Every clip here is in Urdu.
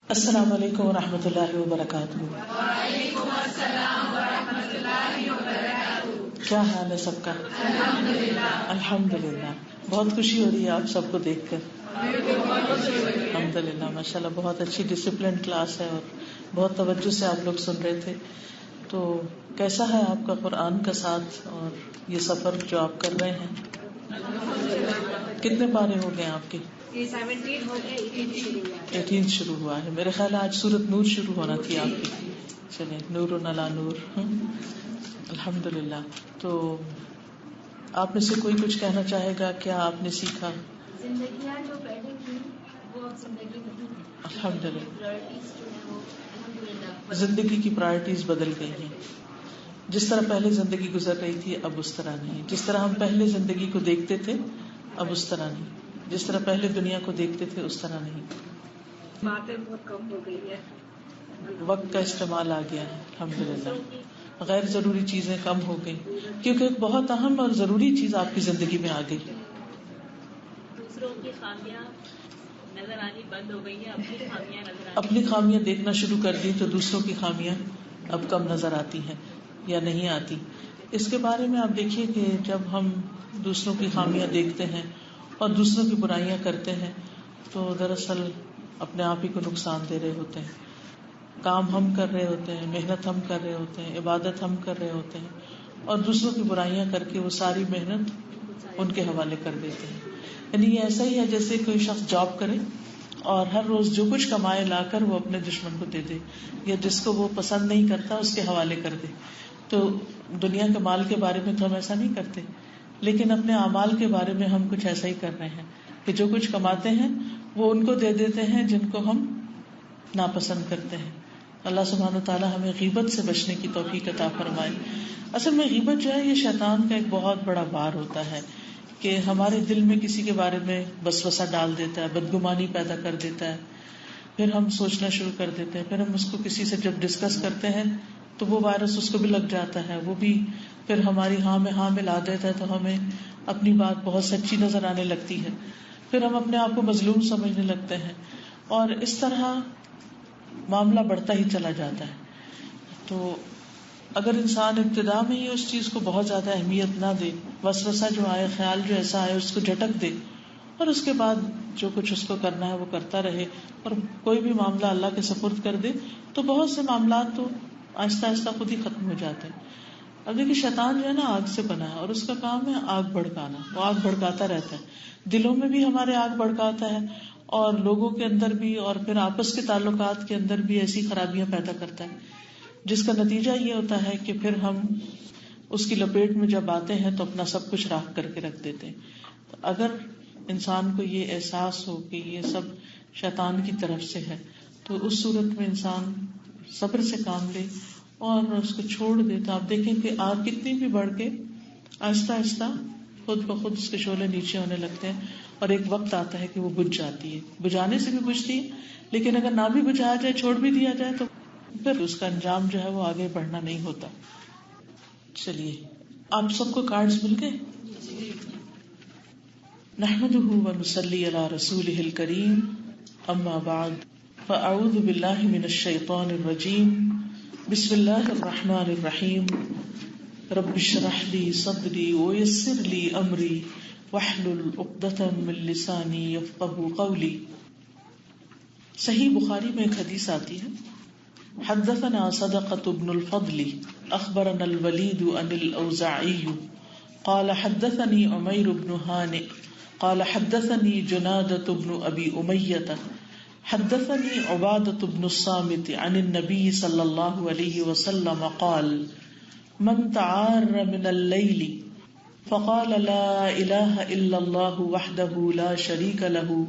السلام علیکم ورحمۃ اللہ وبرکاتہ۔ وعلیکم السلام ورحمۃ اللہ وبرکاتہ۔ کیا حال ہے سب کا؟ الحمدللہ۔ بہت خوشی ہو رہی ہے آپ سب کو دیکھ کر۔ الحمدللہ، ماشاءاللہ بہت اچھی ڈسپلن کلاس ہے اور بہت توجہ سے آپ لوگ سن رہے تھے۔ تو کیسا ہے آپ کا قرآن کا ساتھ اور یہ سفر جو آپ کر رہے ہیں؟ کتنے پارے ہو گئے آپ کے؟ 17 ہو گئے، 18 شروع ہوا ہے۔ میرے خیال ہے آج سورۃ نور شروع ہونا تھی آپ کی۔ چلیں، نور علی نور۔ الحمدللہ۔ تو آپ میں سے کوئی کچھ کہنا چاہے گا؟ کیا آپ نے سیکھا؟ زندگیاں جو پہلے تھی وہ اب زندگی نہیں ہے۔ الحمدللہ، پرائرٹیز جو ہے وہ الحمدللہ زندگی کی پرائرٹیز بدل گئی ہیں۔ جس طرح پہلے زندگی گزر رہی تھی اب اس طرح نہیں۔ جس طرح ہم پہلے زندگی کو دیکھتے تھے اب اس طرح نہیں۔ جس طرح پہلے دنیا کو دیکھتے تھے اس طرح نہیں۔ باتیں بہت کم ہو گئی ہے، وقت کا استعمال آ گیا ہے، الحمدللہ۔ غیر ضروری چیزیں کم ہو گئی کیونکہ ایک بہت اہم اور ضروری چیز آپ کی زندگی میں آ گئی۔ دوسروں کی خامیاں نظر آنی بند ہو گئی ہیں، اپنی خامیاں نظر آنی۔ اپنی خامیاں دیکھنا شروع کر دی تو دوسروں کی خامیاں اب کم نظر آتی ہیں یا نہیں آتی۔ اس کے بارے میں آپ دیکھیے کہ جب ہم دوسروں کی خامیاں دیکھتے ہیں اور دوسروں کی برائیاں کرتے ہیں تو دراصل اپنے آپ ہی کو نقصان دے رہے ہوتے ہیں۔ کام ہم کر رہے ہوتے ہیں، محنت ہم کر رہے ہوتے ہیں، عبادت ہم کر رہے ہوتے ہیں اور دوسروں کی برائیاں کر کے وہ ساری محنت ان کے حوالے کر دیتے ہیں۔ یعنی یہ ایسا ہی ہے جیسے کوئی شخص جاب کرے اور ہر روز جو کچھ کمائے لا کر وہ اپنے دشمن کو دے دے یا جس کو وہ پسند نہیں کرتا اس کے حوالے کر دے۔ تو دنیا کے مال کے بارے میں تو ہم ایسا نہیں کرتے، لیکن اپنے اعمال کے بارے میں ہم کچھ ایسا ہی کر رہے ہیں کہ جو کچھ کماتے ہیں وہ ان کو دے دیتے ہیں جن کو ہم ناپسند کرتے ہیں۔ اللہ سبحانہ وتعالی ہمیں غیبت سے بچنے کی توفیق عطا فرمائے۔ اصل میں غیبت جو ہے یہ شیطان کا ایک بہت بڑا بار ہوتا ہے کہ ہمارے دل میں کسی کے بارے میں وسوسہ ڈال دیتا ہے، بدگمانی پیدا کر دیتا ہے، پھر ہم سوچنا شروع کر دیتے ہیں، پھر ہم اس کو کسی سے جب ڈسکس کرتے ہیں تو وہ وائرس اس کو بھی لگ جاتا ہے، وہ بھی پھر ہماری ہاں میں ہاں ملا دیتا ہے تو ہمیں اپنی بات بہت سچی نظر آنے لگتی ہے، پھر ہم اپنے آپ کو مظلوم سمجھنے لگتے ہیں اور اس طرح معاملہ بڑھتا ہی چلا جاتا ہے۔ تو اگر انسان ابتدا میں ہی اس چیز کو بہت زیادہ اہمیت نہ دے، وسوسہ جو آئے، خیال جو ایسا آئے اس کو جھٹک دے اور اس کے بعد جو کچھ اس کو کرنا ہے وہ کرتا رہے اور کوئی بھی معاملہ اللہ کے سپرد کر دے تو بہت سے معاملات تو آہستہ آہستہ خود ہی ختم ہو جاتے ہیں۔ اب دیکھیے شیطان جو ہے نا آگ سے بنا ہے اور اس کا کام ہے آگ بھڑکانا، وہ آگ بھڑکاتا رہتا ہے، دلوں میں بھی ہمارے آگ بھڑکاتا ہے اور لوگوں کے اندر بھی اور پھر آپس کے تعلقات کے اندر بھی ایسی خرابیاں پیدا کرتا ہے جس کا نتیجہ یہ ہوتا ہے کہ پھر ہم اس کی لپیٹ میں جب آتے ہیں تو اپنا سب کچھ راکھ کر کے رکھ دیتے ہیں۔ تو اگر انسان کو یہ احساس ہو کہ یہ سب شیطان کی طرف سے ہے تو اس صورت میں انسان صبر سے کام لے اور اس کو چھوڑ دے تو آپ دیکھیں کہ آگ کتنی بھی بڑھ کے آہستہ آہستہ خود بخود اس کے شعلے نیچے ہونے لگتے ہیں اور ایک وقت آتا ہے کہ وہ بجھ جاتی ہے، بجھانے سے بھی بجھتی ہے، لیکن اگر نہ بھی بجھایا جائے، چھوڑ بھی دیا جائے تو پھر اس کا انجام جو ہے وہ آگے بڑھنا نہیں ہوتا۔ چلیے، آپ سب کو کارڈز مل گئے؟ نحمده ونصلی علی رسولہ الکریم، اما بعد فاعوذ باللہ من الشیطان الرجیم، بسم اللہ الرحمن الرحیم، رب اشرح لی صدری ویسر لی امری واحلل عقدۃ من لسانی یفقہوا قولی۔ صحیح بخاری میں ایک حدیث آتی ہے، حدثنا صدقة بن الفضل اخبرنا الولید عن الاوزاعی قال حدثني عمیر بن ہانئ قال حدثني جنادة بن ابی امیۃ حدثني عبادة بن الصامت عن النبي صلی اللہ علیہ وسلم قال من تعار من الليل فقال لا الہ الا اللہ وحدہ لا شریک له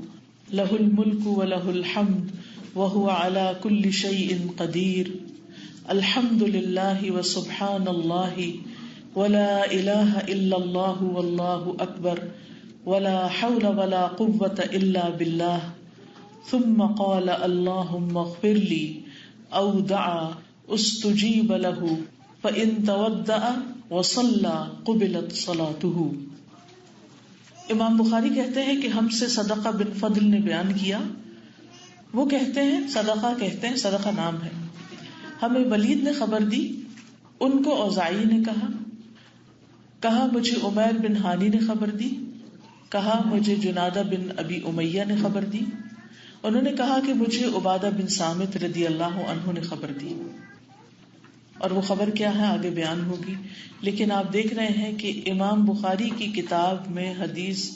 له الملک وله الحمد وهو على كل شيء قدیر الحمد للہ وسبحان اللہ ولا الہ الا اللہ واللہ اکبر ولا حول ولا قوة الا باللہ ثم قال اللهم اغفر لي او دعا استجیب له فإن تودع وصلى قبلت صلاته۔ امام بخاری کہتے ہیں کہ ہم سے صدقہ بن فضل نے بیان کیا وہ کہتے ہیں صدقہ، کہتے ہیں صدقہ نام ہے. ہمیں ولید نے خبر دی، ان کو اوزاعی نے کہا مجھے عمیر بن ہانی نے خبر دی، کہا مجھے جنادہ بن ابی امیہ نے خبر دی، انہوں نے کہا کہ مجھے عبادہ بن صامت رضی اللہ عنہ نے خبر دی. اور وہ خبر کیا ہے آگے بیان ہوگی. لیکن آپ دیکھ رہے ہیں کہ امام بخاری کی کتاب میں حدیث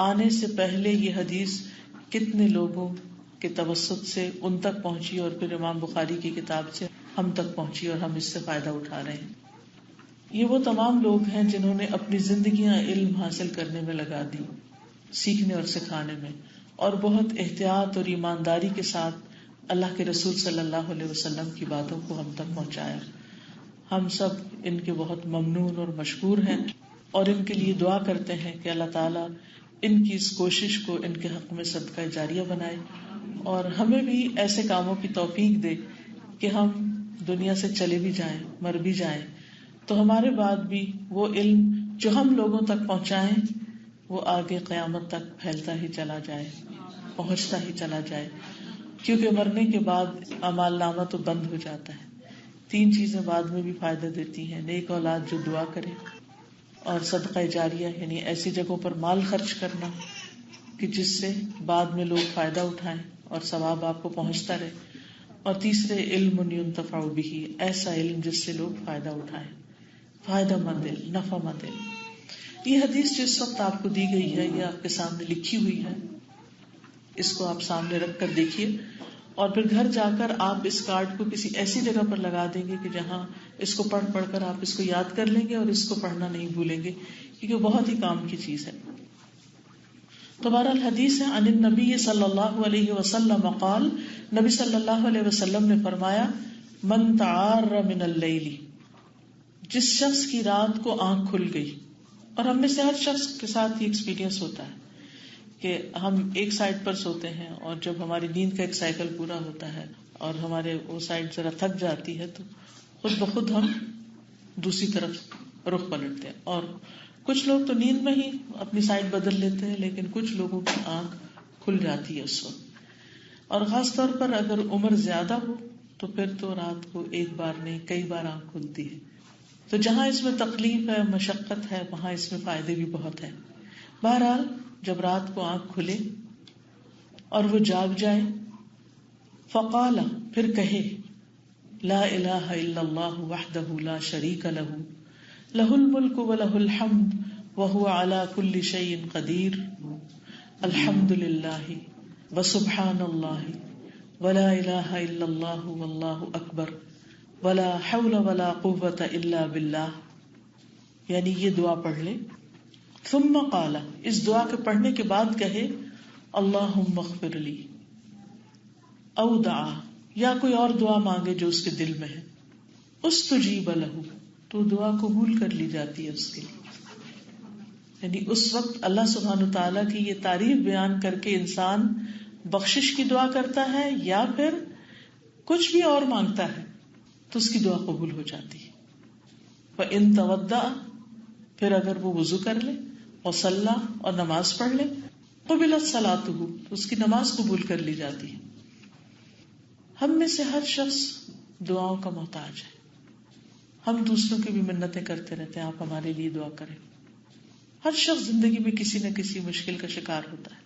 آنے سے پہلے یہ حدیث کتنے لوگوں کے توسط سے ان تک پہنچی اور پھر امام بخاری کی کتاب سے ہم تک پہنچی اور ہم اس سے فائدہ اٹھا رہے ہیں. یہ وہ تمام لوگ ہیں جنہوں نے اپنی زندگیاں علم حاصل کرنے میں لگا دی، سیکھنے اور سکھانے میں، اور بہت احتیاط اور ایمانداری کے ساتھ اللہ کے رسول صلی اللہ علیہ وسلم کی باتوں کو ہم تک پہنچایا. ہم سب ان کے بہت ممنون اور مشکور ہیں اور ان کے لیے دعا کرتے ہیں کہ اللہ تعالیٰ ان کی اس کوشش کو ان کے حق میں صدقہ جاریہ بنائے اور ہمیں بھی ایسے کاموں کی توفیق دے کہ ہم دنیا سے چلے بھی جائیں، مر بھی جائیں تو ہمارے بعد بھی وہ علم جو ہم لوگوں تک پہنچائیں وہ آگے قیامت تک پھیلتا ہی چلا جائے، پہنچتا ہی چلا جائے. کیونکہ مرنے کے بعد اعمال نامہ تو بند ہو جاتا ہے. 3 چیزیں بعد میں بھی فائدہ دیتی ہیں: نیک اولاد جو دعا کرے، اور صدقہ جاریہ یعنی ایسی جگہوں پر مال خرچ کرنا کہ جس سے بعد میں لوگ فائدہ اٹھائیں اور ثواب آپ کو پہنچتا رہے، اور تیسرے علم ينتفع به، ایسا علم جس سے لوگ فائدہ اٹھائیں، فائدہ مند علم، نفع مند علم. یہ حدیث جو اس وقت آپ کو دی گئی ہے یہ آپ کے سامنے لکھی ہوئی ہے، اس کو آپ سامنے رکھ کر دیکھیے اور پھر گھر جا کر آپ اس کارڈ کو کسی ایسی جگہ پر لگا دیں گے کہ جہاں اس کو پڑھ کر آپ اس کو یاد کر لیں گے اور اس کو پڑھنا نہیں بھولیں گے، کیونکہ بہت ہی کام کی چیز ہے. تو بہرحال حدیث ہے عن النبی صلی اللہ علیہ وسلم قال، نبی صلی اللہ علیہ وسلم نے فرمایا من تعار من اللیل، جس شخص کی رات کو آنکھ کھل گئی. اور ہم میں سے ہر شخص کے ساتھ یہ ایکسپیرینس ہوتا ہے کہ ہم ایک سائڈ پر سوتے ہیں اور جب ہماری نیند کا ایک سائیکل پورا ہوتا ہے اور ہمارے وہ سائڈ ذرا تھک جاتی ہے تو خود بخود ہم دوسری طرف رخ پلٹتے ہیں. اور کچھ لوگ تو نیند میں ہی اپنی سائڈ بدل لیتے ہیں، لیکن کچھ لوگوں کی آنکھ کھل جاتی ہے اس وقت. اور خاص طور پر اگر عمر زیادہ ہو تو پھر تو رات کو ایک بار نہیں کئی بار آنکھ کھلتی ہے. تو جہاں اس میں تکلیف ہے، مشقت ہے، وہاں اس میں فائدے بھی بہت ہیں. بہرحال جب رات کو آنکھ کھلے اور وہ جاگ جائے، فقال، پھر کہے لا الہ الا اللہ وحدہ لا شریک لہ لہ الملک ولہ الحمد وہو علی کل شیء قدیر، الحمد للہ وسبحان اللہ ولا الہ الا اللہ واللہ اکبر ولا حول ولا قوة الا باللہ. یعنی یہ دعا پڑھ لے. ثم قال، اس دعا کے پڑھنے کے بعد کہے اللہم اغفر لی، او دعا، یا کوئی اور دعا مانگے جو اس کے دل میں ہے. استجیب لہ، تو دعا قبول کر لی جاتی ہے اس کے لیے. یعنی اس وقت اللہ سبحانہ تعالیٰ کی یہ تعریف بیان کر کے انسان بخشش کی دعا کرتا ہے یا پھر کچھ بھی اور مانگتا ہے تو اس کی دعا قبول ہو جاتی ہے. فَإِن تَوَضَّأَ، پھر اگر وہ وضو کر لے، وصلّى، اور نماز پڑھ لے، قبلت صلاتہ، تو اس کی نماز قبول کر لی جاتی ہے. ہم میں سے ہر شخص دعاؤں کا محتاج ہے. ہم دوسروں کی بھی منتیں کرتے رہتے ہیں آپ ہمارے لیے دعا کریں. ہر شخص زندگی میں کسی نہ کسی مشکل کا شکار ہوتا ہے.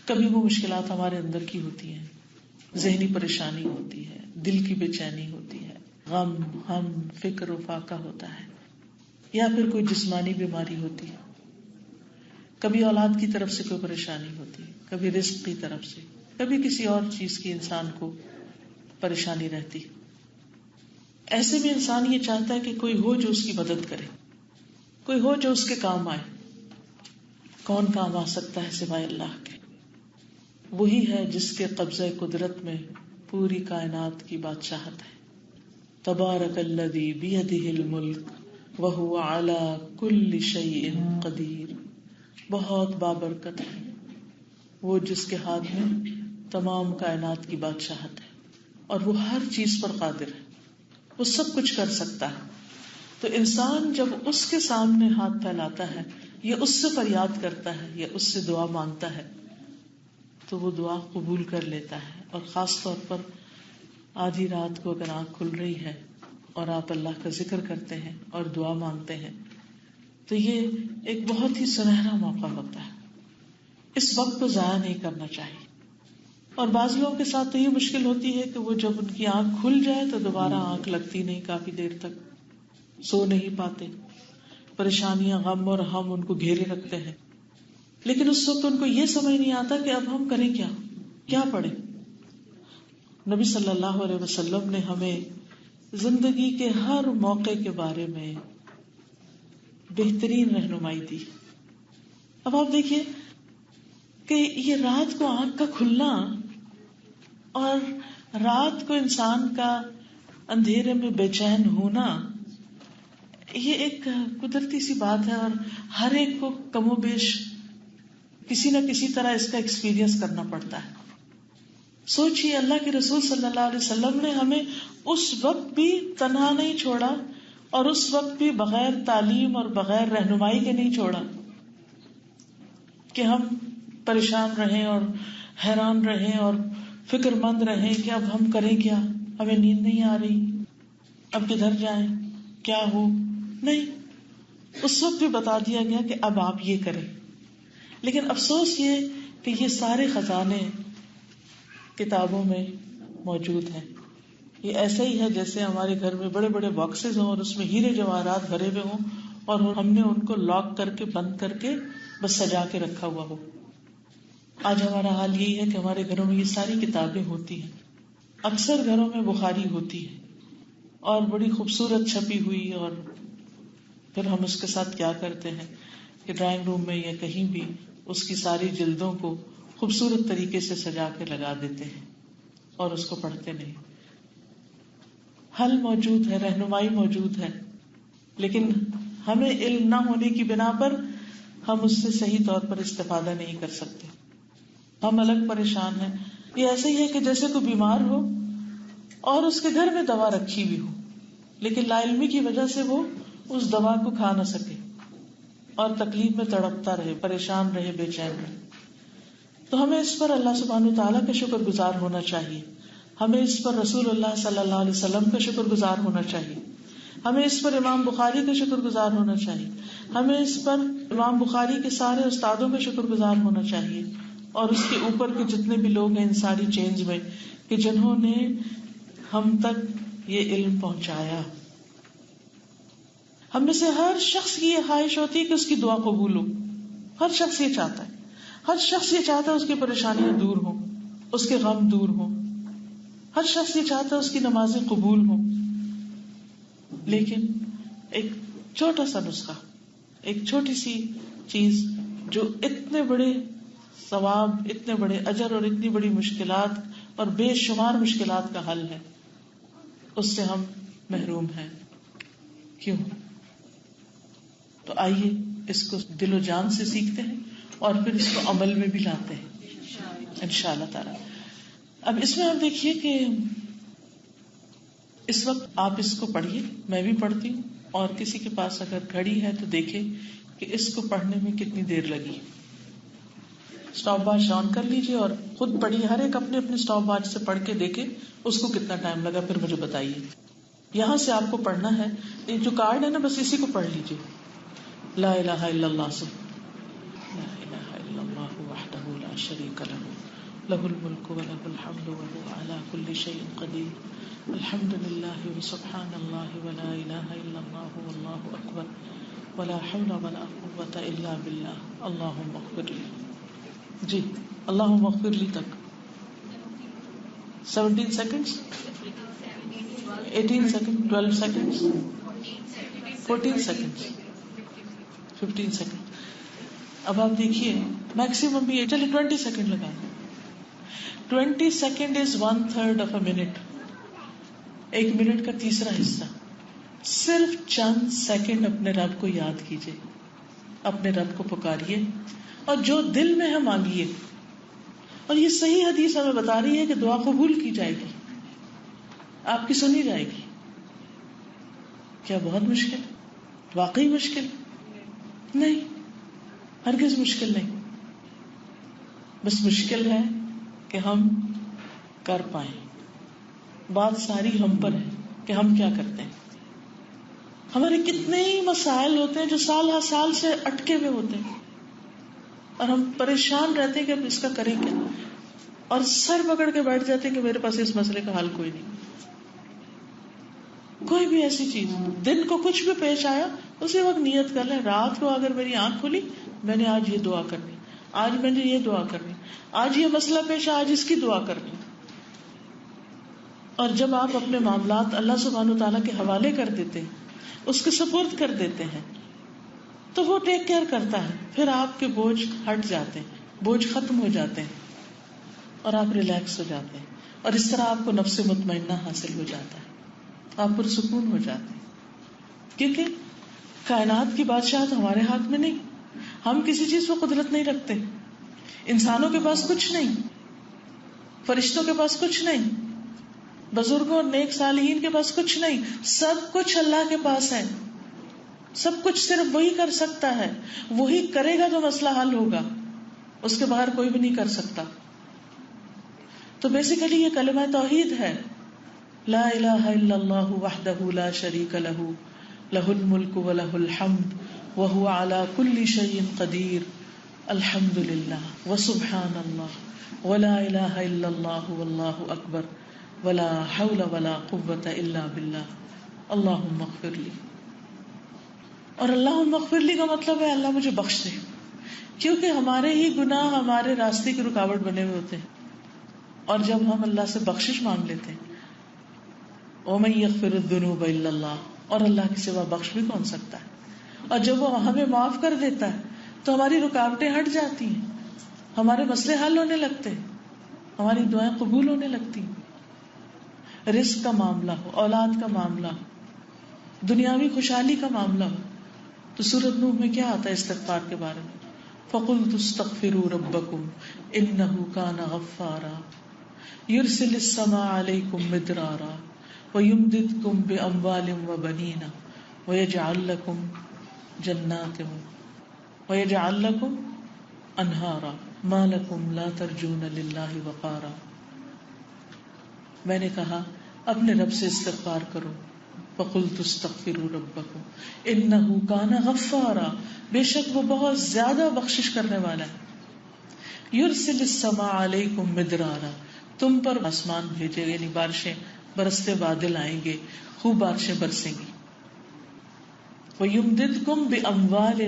کبھی وہ مشکلات ہمارے اندر کی ہوتی ہیں، ذہنی پریشانی ہوتی ہے، دل کی بے چینی ہوتی ہے، غم، ہم، فکر و فاقہ ہوتا ہے، یا پھر کوئی جسمانی بیماری ہوتی ہے، کبھی اولاد کی طرف سے کوئی پریشانی ہوتی ہے، کبھی رزق کی طرف سے، کبھی کسی اور چیز کی انسان کو پریشانی رہتی. ایسے میں انسان یہ چاہتا ہے کہ کوئی ہو جو اس کی مدد کرے، کوئی ہو جو اس کے کام آئے. کون کام آ سکتا ہے سوائے اللہ کے؟ وہی ہے جس کے قبضہ قدرت میں پوری کائنات کی بادشاہت ہے. تبارک الذی بیدہ الملک وہو علی کل شیء قدیر. بہت بابرکت ہے وہ جس کے ہاتھ میں تمام کائنات کی بادشاہت ہے اور وہ ہر چیز پر قادر ہے، وہ سب کچھ کر سکتا ہے. تو انسان جب اس کے سامنے ہاتھ پھیلاتا ہے یا اس سے فریاد کرتا ہے یا اس سے دعا مانگتا ہے تو وہ دعا قبول کر لیتا ہے. اور خاص طور پر آدھی رات کو اگر آنکھ کھل رہی ہے اور آپ اللہ کا ذکر کرتے ہیں اور دعا مانگتے ہیں تو یہ ایک بہت ہی سنہرا موقع ہوتا ہے. اس وقت کو ضائع نہیں کرنا چاہیے. اور بعض لوگوں کے ساتھ تو یہ مشکل ہوتی ہے کہ وہ جب ان کی آنکھ کھل جائے تو دوبارہ آنکھ لگتی نہیں، کافی دیر تک سو نہیں پاتے، پریشانیاں، غم اور ہم ان کو گھیرے رکھتے ہیں. لیکن اس وقت ان کو یہ سمجھ نہیں آتا کہ اب ہم کریں کیا پڑھیں. نبی صلی اللہ علیہ وسلم نے ہمیں زندگی کے ہر موقع کے بارے میں بہترین رہنمائی دی. اب آپ دیکھیے کہ یہ رات کو آنکھ کا کھلنا اور رات کو انسان کا اندھیرے میں بے چین ہونا، یہ ایک قدرتی سی بات ہے اور ہر ایک کو کم و بیش کسی نہ کسی طرح اس کا ایکسپیرینس کرنا پڑتا ہے. سوچئے اللہ کے رسول صلی اللہ علیہ وسلم نے ہمیں اس وقت بھی تنہا نہیں چھوڑا اور اس وقت بھی بغیر تعلیم اور بغیر رہنمائی کے نہیں چھوڑا کہ ہم پریشان رہیں اور حیران رہیں اور فکر مند رہیں کہ اب ہم کریں کیا، ہمیں نیند نہیں آ رہی، اب کدھر جائیں، کیا ہو. نہیں، اس وقت بھی بتا دیا گیا کہ اب آپ یہ کریں. لیکن افسوس یہ کہ یہ سارے خزانے کتابوں میں موجود ہیں. یہ ایسا ہی ہے جیسے ہمارے گھر میں بڑے بڑے باکسز ہوں اور اس میں ہیرے جواہرات بھرے ہوئے ہوں اور ہم نے ان کو لاک کر کے بند کر کے بس سجا کے رکھا ہوا ہو. آج ہمارا حال یہی ہے کہ ہمارے گھروں میں یہ ساری کتابیں ہوتی ہیں. اکثر گھروں میں بخاری ہوتی ہے اور بڑی خوبصورت چھپی ہوئی، اور پھر ہم اس کے ساتھ کیا کرتے ہیں کہ ڈرائنگ روم میں یا کہیں بھی اس کی ساری جلدوں کو خوبصورت طریقے سے سجا کے لگا دیتے ہیں اور اس کو پڑھتے نہیں. حل موجود ہے، رہنمائی موجود ہے، لیکن ہمیں علم نہ ہونے کی بنا پر ہم اس سے صحیح طور پر استفادہ نہیں کر سکتے. ہم الگ پریشان ہیں. یہ ایسے ہی ہے کہ جیسے کوئی بیمار ہو اور اس کے گھر میں دوا رکھی ہوئی ہو لیکن لا علمی کی وجہ سے وہ اس دوا کو کھا نہ سکے اور تکلیف میں تڑپتا رہے، پریشان رہے، بے چین رہے. تو ہمیں اس پر اللہ سبحانہ تعالیٰ کا شکر گزار ہونا چاہیے. ہمیں اس پر رسول اللہ صلی اللہ علیہ وسلم کا شکر گزار ہونا چاہیے. ہمیں اس پر امام بخاری کا شکر گزار ہونا چاہیے. ہمیں اس پر امام بخاری کے سارے استادوں کا شکر گزار ہونا چاہیے اور اس کے اوپر کے جتنے بھی لوگ ہیں ان ساری چینج میں کہ جنہوں نے ہم تک یہ علم پہنچایا. ہم میں سے ہر شخص کی یہ خواہش ہوتی ہے کہ اس کی دعا قبول ہو. ہر شخص یہ چاہتا ہے، ہر شخص یہ چاہتا ہے اس کی پریشانیاں دور ہوں، اس کے غم دور ہوں. ہر شخص یہ چاہتا ہے اس کی نمازیں قبول ہوں. لیکن ایک چھوٹا سا نسخہ، ایک چھوٹی سی چیز جو اتنے بڑے ثواب، اتنے بڑے اجر اور اتنی بڑی مشکلات اور بے شمار مشکلات کا حل ہے، اس سے ہم محروم ہیں. کیوں؟ تو آئیے اس کو دل و جان سے سیکھتے ہیں اور پھر اس کو عمل میں بھی لاتے ہیں انشاءاللہ تعالی. اب اس میں آپ دیکھیے کہ اس وقت آپ اس کو پڑھیے، میں بھی پڑھتی ہوں، اور کسی کے پاس اگر گھڑی ہے تو دیکھے کہ اس کو پڑھنے میں کتنی دیر لگی. اسٹاپ واچ آن کر لیجیے اور خود پڑھیے. ہر ایک اپنے اپنے اسٹاپ واچ سے پڑھ کے دیکھے اس کو کتنا ٹائم لگا، پھر مجھے بتائیے. یہاں سے آپ کو پڑھنا ہے، یہ جو کارڈ ہے نا بس اسی کو پڑھ لیجیے. لا الہ الا اللہ لا الہ الا اللہ وحدہ لا شریک لہ لہ الملک ولہ الحمد وہو علی کل شیء قدیر الحمد للہ وسبحان اللہ ولا الہ الا اللہ واللہ اکبر ولا حول ولا قوة الا باللہ اللہم اغفر لی. جی اللہم اغفر لی تک 17 seconds 18 seconds 12 seconds 14 seconds 15 seconds. اب آپ دیکھیے میکسیمم بھی چلے 20 سیکنڈ لگا. 20 second is 1/3 of a minute. 1 minute کا تیسرا حصہ. صرف چند سیکنڈ اپنے رب کو یاد کیجیے، اپنے رب کو پکاریے اور جو دل میں ہے مانگیے. اور یہ صحیح حدیث ہمیں بتا رہی ہے کہ دعا قبول کی جائے گی، آپ کی سنی جائے گی. کیا بہت مشکل؟ واقعی مشکل نہیں، ہرگز مشکل نہیں. بس مشکل ہے کہ ہم کر پائیں. بات ساری ہم پر ہے کہ ہم کیا کرتے ہیں. ہمارے کتنے ہی مسائل ہوتے ہیں جو سال ہر سال سے اٹکے ہوئے ہوتے ہیں اور ہم پریشان رہتے ہیں کہ اب اس کا کریں کیا, اور سر پکڑ کے بیٹھ جاتے ہیں کہ میرے پاس اس مسئلے کا حل کوئی نہیں. کوئی بھی ایسی چیز, دن کو کچھ بھی پیش آیا اسی وقت نیت کر لیں, رات کو اگر میری آنکھ کھلی میں نے آج یہ دعا کرنی, آج میں نے یہ دعا کرنی, آج یہ مسئلہ پیش آیا آج اس کی دعا کرنی. اور جب آپ اپنے معاملات اللہ سبحانہ و تعالیٰ کے حوالے کر دیتے ہیں, اس کے سپرد کر دیتے ہیں, تو وہ ٹیک کیئر کرتا ہے. پھر آپ کے بوجھ ہٹ جاتے ہیں, بوجھ ختم ہو جاتے ہیں اور آپ ریلیکس ہو جاتے ہیں, اور اس طرح آپ کو نفس مطمئنہ حاصل ہو جاتا ہے, آپ پرسکون ہو جاتے ہیں. کیونکہ کائنات کی بادشاہت ہمارے ہاتھ میں نہیں, ہم کسی چیز پہ قدرت نہیں رکھتے. انسانوں کے پاس کچھ نہیں, فرشتوں کے پاس کچھ نہیں, بزرگوں اور نیک صالحین کے پاس کچھ نہیں. سب کچھ اللہ کے پاس ہے. سب کچھ صرف وہی کر سکتا ہے, وہی کرے گا تو مسئلہ حل ہوگا, اس کے باہر کوئی بھی نہیں کر سکتا. تو بیسیکلی یہ کلمہ توحید ہے, لا الہ الا اللہ وحدہ لا شریک لہ لہ الملک ولہ الحمد وہو علی کل شیء قدیر الحمد للہ وسبحان اللہ ولا الہ الا اللہ واللہ اکبر ولا حول ولا قوة الا باللہ اللہم اغفر لی. اور اللہم اغفر لی کا مطلب ہے اللہ مجھے بخش دے, کیونکہ ہمارے ہی گناہ ہمارے راستے کی رکاوٹ بنے ہوئے ہوتے ہیں. اور جب ہم اللہ سے بخشش مانگ لیتے ہیں, وَمَن يَغْفِرُ الذُّنُوبَ إِلَّا اللَّهُ, اور اللہ کے سوا بخش بھی کون سکتا ہے. اور جب وہ ہمیں معاف کر دیتا ہے تو ہماری رکاوٹیں ہٹ جاتی ہیں, ہمارے مسئلے حل ہونے لگتے ہیں, ہماری دعائیں قبول ہونے لگتی ہیں. رزق کا معاملہ ہو, اولاد کا معاملہ ہو, دنیاوی خوشحالی کا معاملہ ہو, تو سورۃ نوح میں کیا آتا ہے استغفار کے بارے میں؟ فَقُلْتُ اسْتَغْفِرُوا رَبَّكُمْ إِنَّهُ كَانَ غَفَّارًا يُرْسِلِ السَّمَاءَ عَلَيْكُمْ مِدْرَارًا وَيُمْدِدْكُمْ بِأَمْوَالٍ وَبَنِينَ وَيَجْعَلْ لَكُمْ جَنَّاتٍ وَيَجْعَلْ لَكُمْ أَنْهَارًا مَا لَكُمْ لَا تَرْجُونَ لِلَّهِ وَقَارًا. میں نے کہا اپنے رب سے استغفار کرو. فَقُلْتُ اسْتَغْفِرُوا رَبَّكُمْ إِنَّهُ كَانَ غَفَّارًا, بے شک وہ بہت زیادہ بخشش کرنے والا ہے. يُرْسِلِ السَّمَاءَ عَلَيْكُمْ مِدْرَارًا, تم پر آسمان بھیجے گا, یعنی بارشیں برستے بادل آئیں گے, خوب بارشیں برسیں گی. وَيُمْدِدْكُمْ بِأَمْوَالٍ,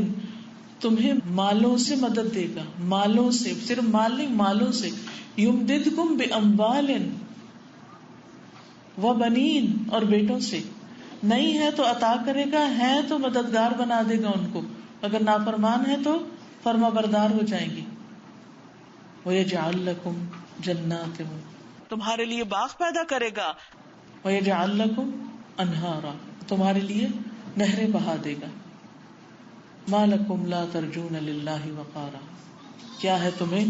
تمہیں مالوں سے مدد دے گا, مالوں سے, صرف مال نہیں, مالوں سے. يُمْدِدْكُمْ بِأَمْوَالٍ وَبَنِينَ, اور بیٹوں سے. نہیں ہے تو عطا کرے گا, ہے تو مددگار بنا دے گا ان کو, اگر نافرمان ہے تو فرما بردار ہو جائیں گی. وَيَجْعَلْ لَكُمْ جَنَّاتٍ, تمہارے لیے باغ پیدا کرے گا. وَيَجْعَلْ لَكُمْ أَنْهَارًا, تمہارے لیے نہریں بہا دے گا. مَا لَكُمْ لَا تَرْجُونَ لِلَّهِ وَقَارًا, کیا ہے تمہیں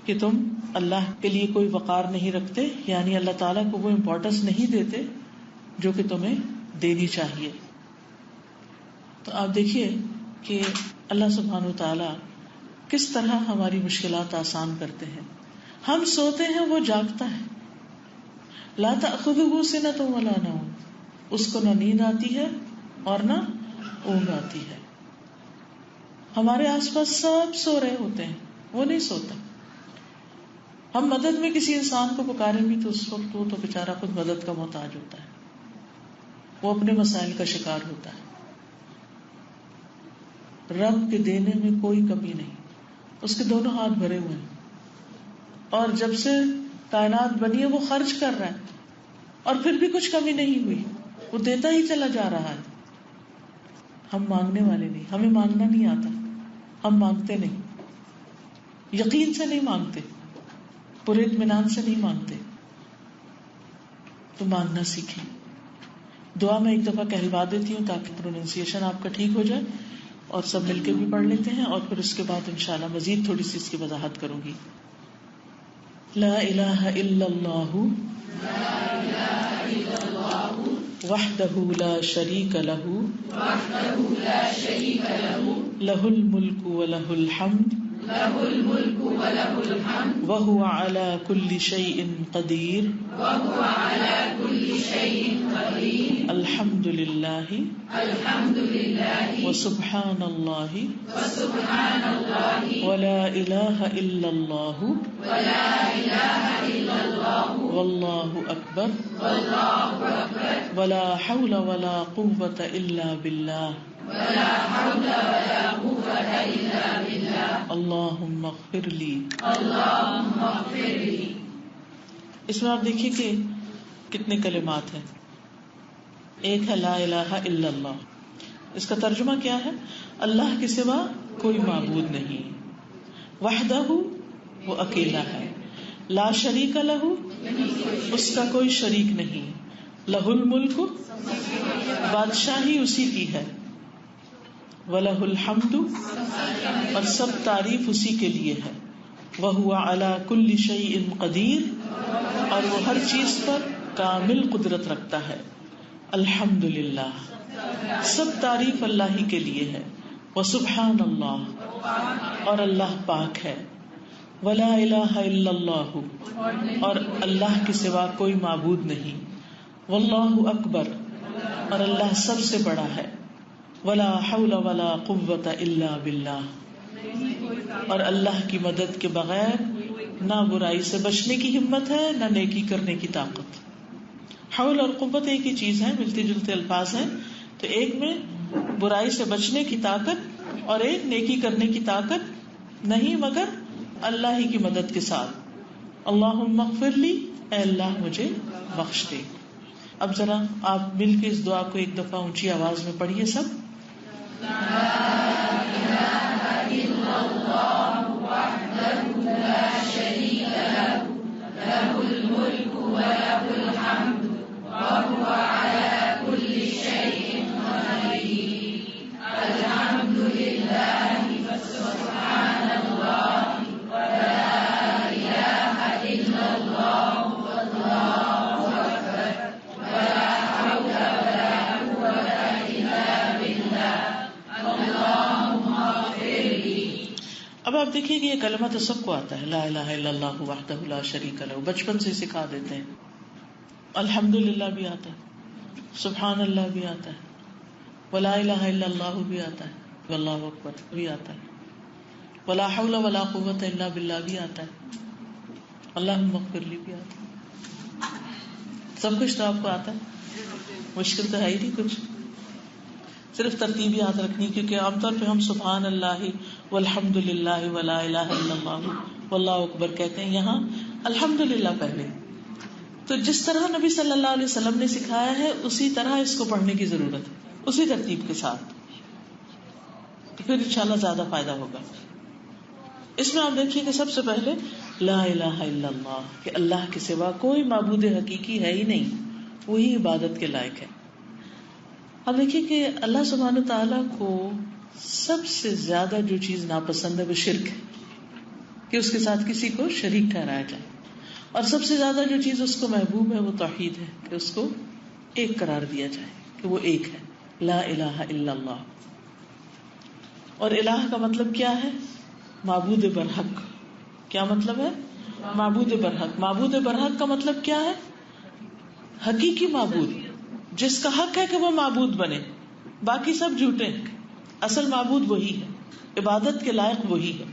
کہ تم اللہ کے لیے کوئی وقار نہیں رکھتے, یعنی اللہ تعالیٰ کو وہ امپورٹنس نہیں دیتے جو کہ تمہیں دینی چاہیے. تو آپ دیکھیے کہ اللہ سبحانہ وتعالی کس طرح ہماری مشکلات آسان کرتے ہیں. ہم سوتے ہیں وہ جاگتا ہے. لا تأخذہ سنۃ ولا نوم, اس کو نہ نیند آتی ہے اور نہ اونگ آتی ہے. ہمارے آس پاس سب سو رہے ہوتے ہیں, وہ نہیں سوتا. ہم مدد میں کسی انسان کو پکاریں بھی تو اس وقت وہ تو بیچارہ خود مدد کا محتاج ہوتا ہے, وہ اپنے مسائل کا شکار ہوتا ہے. رب کے دینے میں کوئی کمی نہیں, اس کے دونوں ہاتھ بھرے ہوئے ہیں, اور جب سے کائنات بنی ہے وہ خرچ کر رہا ہے, اور پھر بھی کچھ کمی نہیں ہوئی, وہ دیتا ہی چلا جا رہا ہے. ہم مانگنے والے نہیں, ہمیں مانگنا نہیں آتا, ہم مانگتے نہیں, یقین سے نہیں مانگتے, پورے اطمینان سے نہیں مانگتے. تو مانگنا سیکھیں. دعا میں ایک دفعہ کہلوا دیتی ہوں تاکہ پروننسیشن آپ کا ٹھیک ہو جائے, اور سب مل کے بھی پڑھ لیتے ہیں, اور پھر اس کے بعد انشاءاللہ مزید تھوڑی سی اس کی وضاحت کروں گی. لا الہ الا اللہ وحدہ لا شریک لہ لہ الملک ولہ الحمد له الملك وله الحمد وهو على كل شيء قدير الحمد لله وسبحان الله ولا إله إلا الله والله أكبر ولا حول ولا قوة إلا بالله اللهم اغفر لي. اس میں آپ دیکھیے کہ کتنے کلمات ہیں. ایک ہے لا الہ الا اللہ. اس کا ترجمہ کیا ہے؟ اللہ کے سوا کوئی معبود نہیں. وحدہ وہ اکیلا ہے. لا شریک لہ اس کا کوئی شریک نہیں. لہ الملک بادشاہی اسی کی ہے. وَلَهُ الْحَمْدُ اور سب تعریف اسی کے لیے ہے. وَهُوَ عَلَى كُلِّ شَيْءٍ قَدِيرٌ اور وہ ہر چیز پر کامل قدرت رکھتا ہے. الحمدللہ سب تعریف اللہ ہی کے لیے ہے. وَسُبْحَانَ اللَّهِ اور اللہ پاک ہے. وَلَا إِلَٰهَ إِلَّا اللَّهُ اور اللہ کے سوا کوئی معبود نہیں. وَاللَّهُ أَكْبَرُ اور اللہ سب سے بڑا ہے. ولا حول ولا قوة الا باللہ اور اللہ کی مدد کے بغیر نہ برائی سے بچنے کی ہمت ہے نہ نیکی کرنے کی طاقت. حول اور قوت ایک ہی چیز ہے، ملتے جلتے الفاظ ہیں. تو ایک میں برائی سے بچنے کی طاقت اور ایک نیکی کرنے کی طاقت نہیں مگر اللہ ہی کی مدد کے ساتھ. اللہم اغفر لی اے اللہ مجھے بخش دے. اب ذرا آپ مل کے اس دعا کو ایک دفعہ اونچی آواز میں پڑھیے سب. لا الہ الا اللہ وحدہ لا شریک لہ لہ الملک ولہ الحمد وہو علی کل شیء قدیر. الحمد للہ سبحان اللہ ولا الہ الا اللہ واللہ اکبر ولا حول ولا قوة الا باللہ اللہم اغفر لی. اب آپ دیکھیے کہ یہ کلمہ تو سب کو آتا ہے. لا الہ الا اللہ وحدہ لا شریک لہ بچپن سے سکھا دیتے ہیں. الحمدللہ بھی آتا ہے، سبحان اللہ بھی آتا ہے، ولا الہ الا اللہ بھی آتا ہے، واللہ اکبر بھی آتا ہے، ولا حول ولا قوة الا باللہ بھی آتا ہے، اللہم اغفر لی بھی آتا ہے. سب کچھ تو آپ کو آتا ہے، مشکل تو ہے ہی نہیں کچھ. صرف ترتیب یاد رکھنی، کیونکہ عام طور پہ ہم سبحان اللہ والحمد للہ ولا الہ الا اللہ واللہ اکبر کہتے ہیں، یہاں الحمدللہ پہلے. تو جس طرح نبی صلی اللہ علیہ وسلم نے سکھایا ہے اسی طرح اس کو پڑھنے کی ضرورت ہے، اسی ترتیب کے ساتھ، تو پھر انشاءاللہ زیادہ فائدہ ہوگا. اس میں آپ دیکھیے کہ سب سے پہلے لا الہ الا اللہ کہ اللہ کے سوا کوئی معبود حقیقی ہے ہی نہیں، وہی عبادت کے لائق ہے. اب دیکھیے کہ اللہ سبحانہ تعالیٰ کو سب سے زیادہ جو چیز ناپسند ہے وہ شرک ہے، کہ اس کے ساتھ کسی کو شریک ٹھہرایا جائے. اور سب سے زیادہ جو چیز اس کو محبوب ہے وہ توحید ہے، کہ اس کو ایک قرار دیا جائے کہ وہ ایک ہے. لا الہ الا اللہ. اور الہ کا مطلب کیا ہے؟ معبود برحق. کیا مطلب ہے؟ معبود برحق. معبود برحق کا مطلب کیا ہے؟ حقیقی معبود جس کا حق ہے کہ وہ معبود بنے، باقی سب جھوٹے ہیں. اصل معبود وہی ہے، عبادت کے لائق وہی ہے.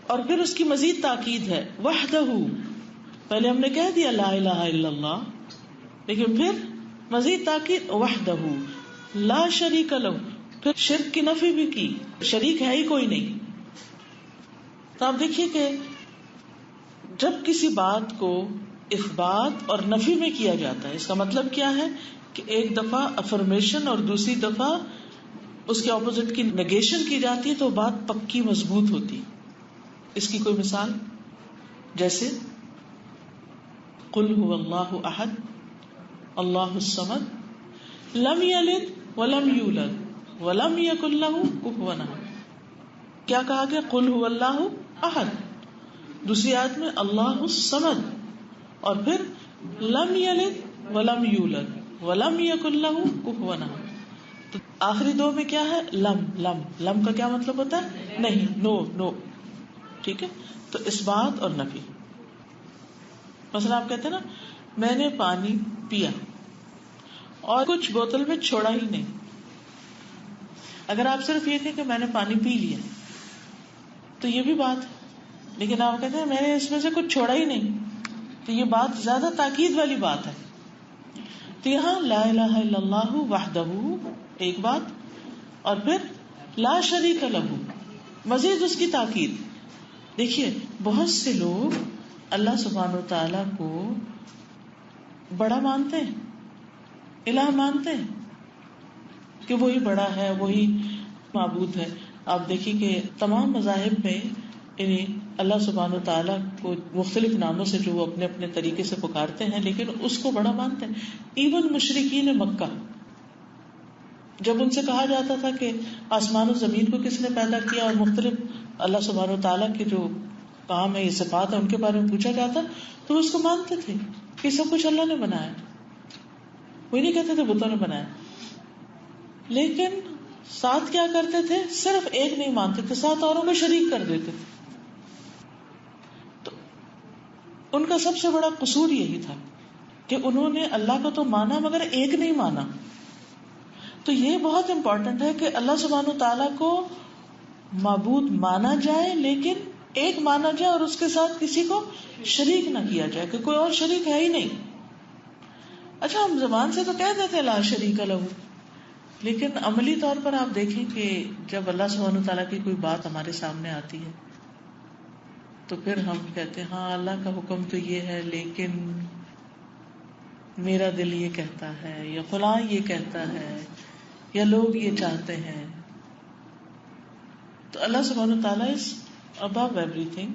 اور پھر اس کی مزید تاکید ہے وحدہ. پہلے ہم نے کہہ دیا لا الہ الا اللہ، لیکن پھر مزید تاکید وحدہ لا شریک لہ. پھر شرک کی نفی بھی کی، شریک ہے ہی کوئی نہیں. تو آپ دیکھیے کہ جب کسی بات کو اثبات اور نفی میں کیا جاتا ہے، اس کا مطلب کیا ہے کہ ایک دفعہ افرمیشن اور دوسری دفعہ اس کے اپوزٹ کی نگیشن کی جاتی ہے تو بات پکی مضبوط ہوتی. اس کی کوئی مثال جیسے قل هو اللہ احد اللہ الصمد لم یلد ولم یولد ولم یکن لہ کفوا احد. کیا کہا گیا؟ قل هو اللہ احد. دوسری آیت میں اللہ الصمد، اور پھر لم یلد ولم یولد ولم یکن لہ کفوا احد. تو آخری دو میں کیا ہے؟ لم لم لم کا کیا مطلب ہوتا ہے؟ نہیں، نو نو. ٹھیک ہے، تو اس بات اور نفی. مثلا آپ کہتے ہیں نا میں نے پانی پیا اور کچھ بوتل میں چھوڑا ہی نہیں. اگر آپ صرف یہ کہیں کہ میں نے پانی پی لیا تو یہ بھی بات ہے، لیکن آپ کہتے ہیں میں نے اس میں سے کچھ چھوڑا ہی نہیں، تو یہ بات زیادہ تاکید والی بات ہے. تو یہاں لا الہ الا اللہ وحدہ ایک بات، اور پھر لا شریک لہ مزید اس کی تاکید. دیکھیے بہت سے لوگ اللہ سبحانہ و تعالی کو بڑا مانتے ہیں، الہ مانتے ہیں کہ وہی بڑا ہے، وہی معبود ہے. آپ دیکھیے کہ تمام مذاہب میں یعنی اللہ سبحانہ و تعالیٰ کو مختلف ناموں سے جو وہ اپنے اپنے طریقے سے پکارتے ہیں، لیکن اس کو بڑا مانتے ہیں. ایون مشرکین مکہ جب ان سے کہا جاتا تھا کہ آسمان و زمین کو کس نے پیدا کیا اور مختلف اللہ سبحانہ و تعالیٰ کے جو کام ہے، یہ صفات ہے، ان کے بارے میں پوچھا جاتا تو وہ اس کو مانتے تھے کہ سب کچھ اللہ نے بنایا. وہ نہیں کہتے تھے بتوں نے بنایا. لیکن ساتھ کیا کرتے تھے؟ صرف ایک نہیں مانتے تھے، ساتھ اوروں کو شریک کر دیتے تھے. تو ان کا سب سے بڑا قصور یہی تھا کہ انہوں نے اللہ کو تو مانا مگر ایک نہیں مانا. تو یہ بہت امپورٹنٹ ہے کہ اللہ سبحانہ و تعالیٰ کو معبود مانا جائے، لیکن ایک مانا جائے اور اس کے ساتھ کسی کو شریک نہ کیا جائے کہ کوئی اور شریک ہے ہی نہیں. اچھا ہم زبان سے تو کہہ دیتے لا شریک لہ، لیکن عملی طور پر آپ دیکھیں کہ جب اللہ سبحانہ و تعالیٰ کی کوئی بات ہمارے سامنے آتی ہے تو پھر ہم کہتے ہیں ہاں اللہ کا حکم تو یہ ہے لیکن میرا دل یہ کہتا ہے، یا فلاں یہ کہتا ہے، یا لوگ یہ چاہتے ہیں. تو اللہ سبحانہ و تعالیٰ از above everything،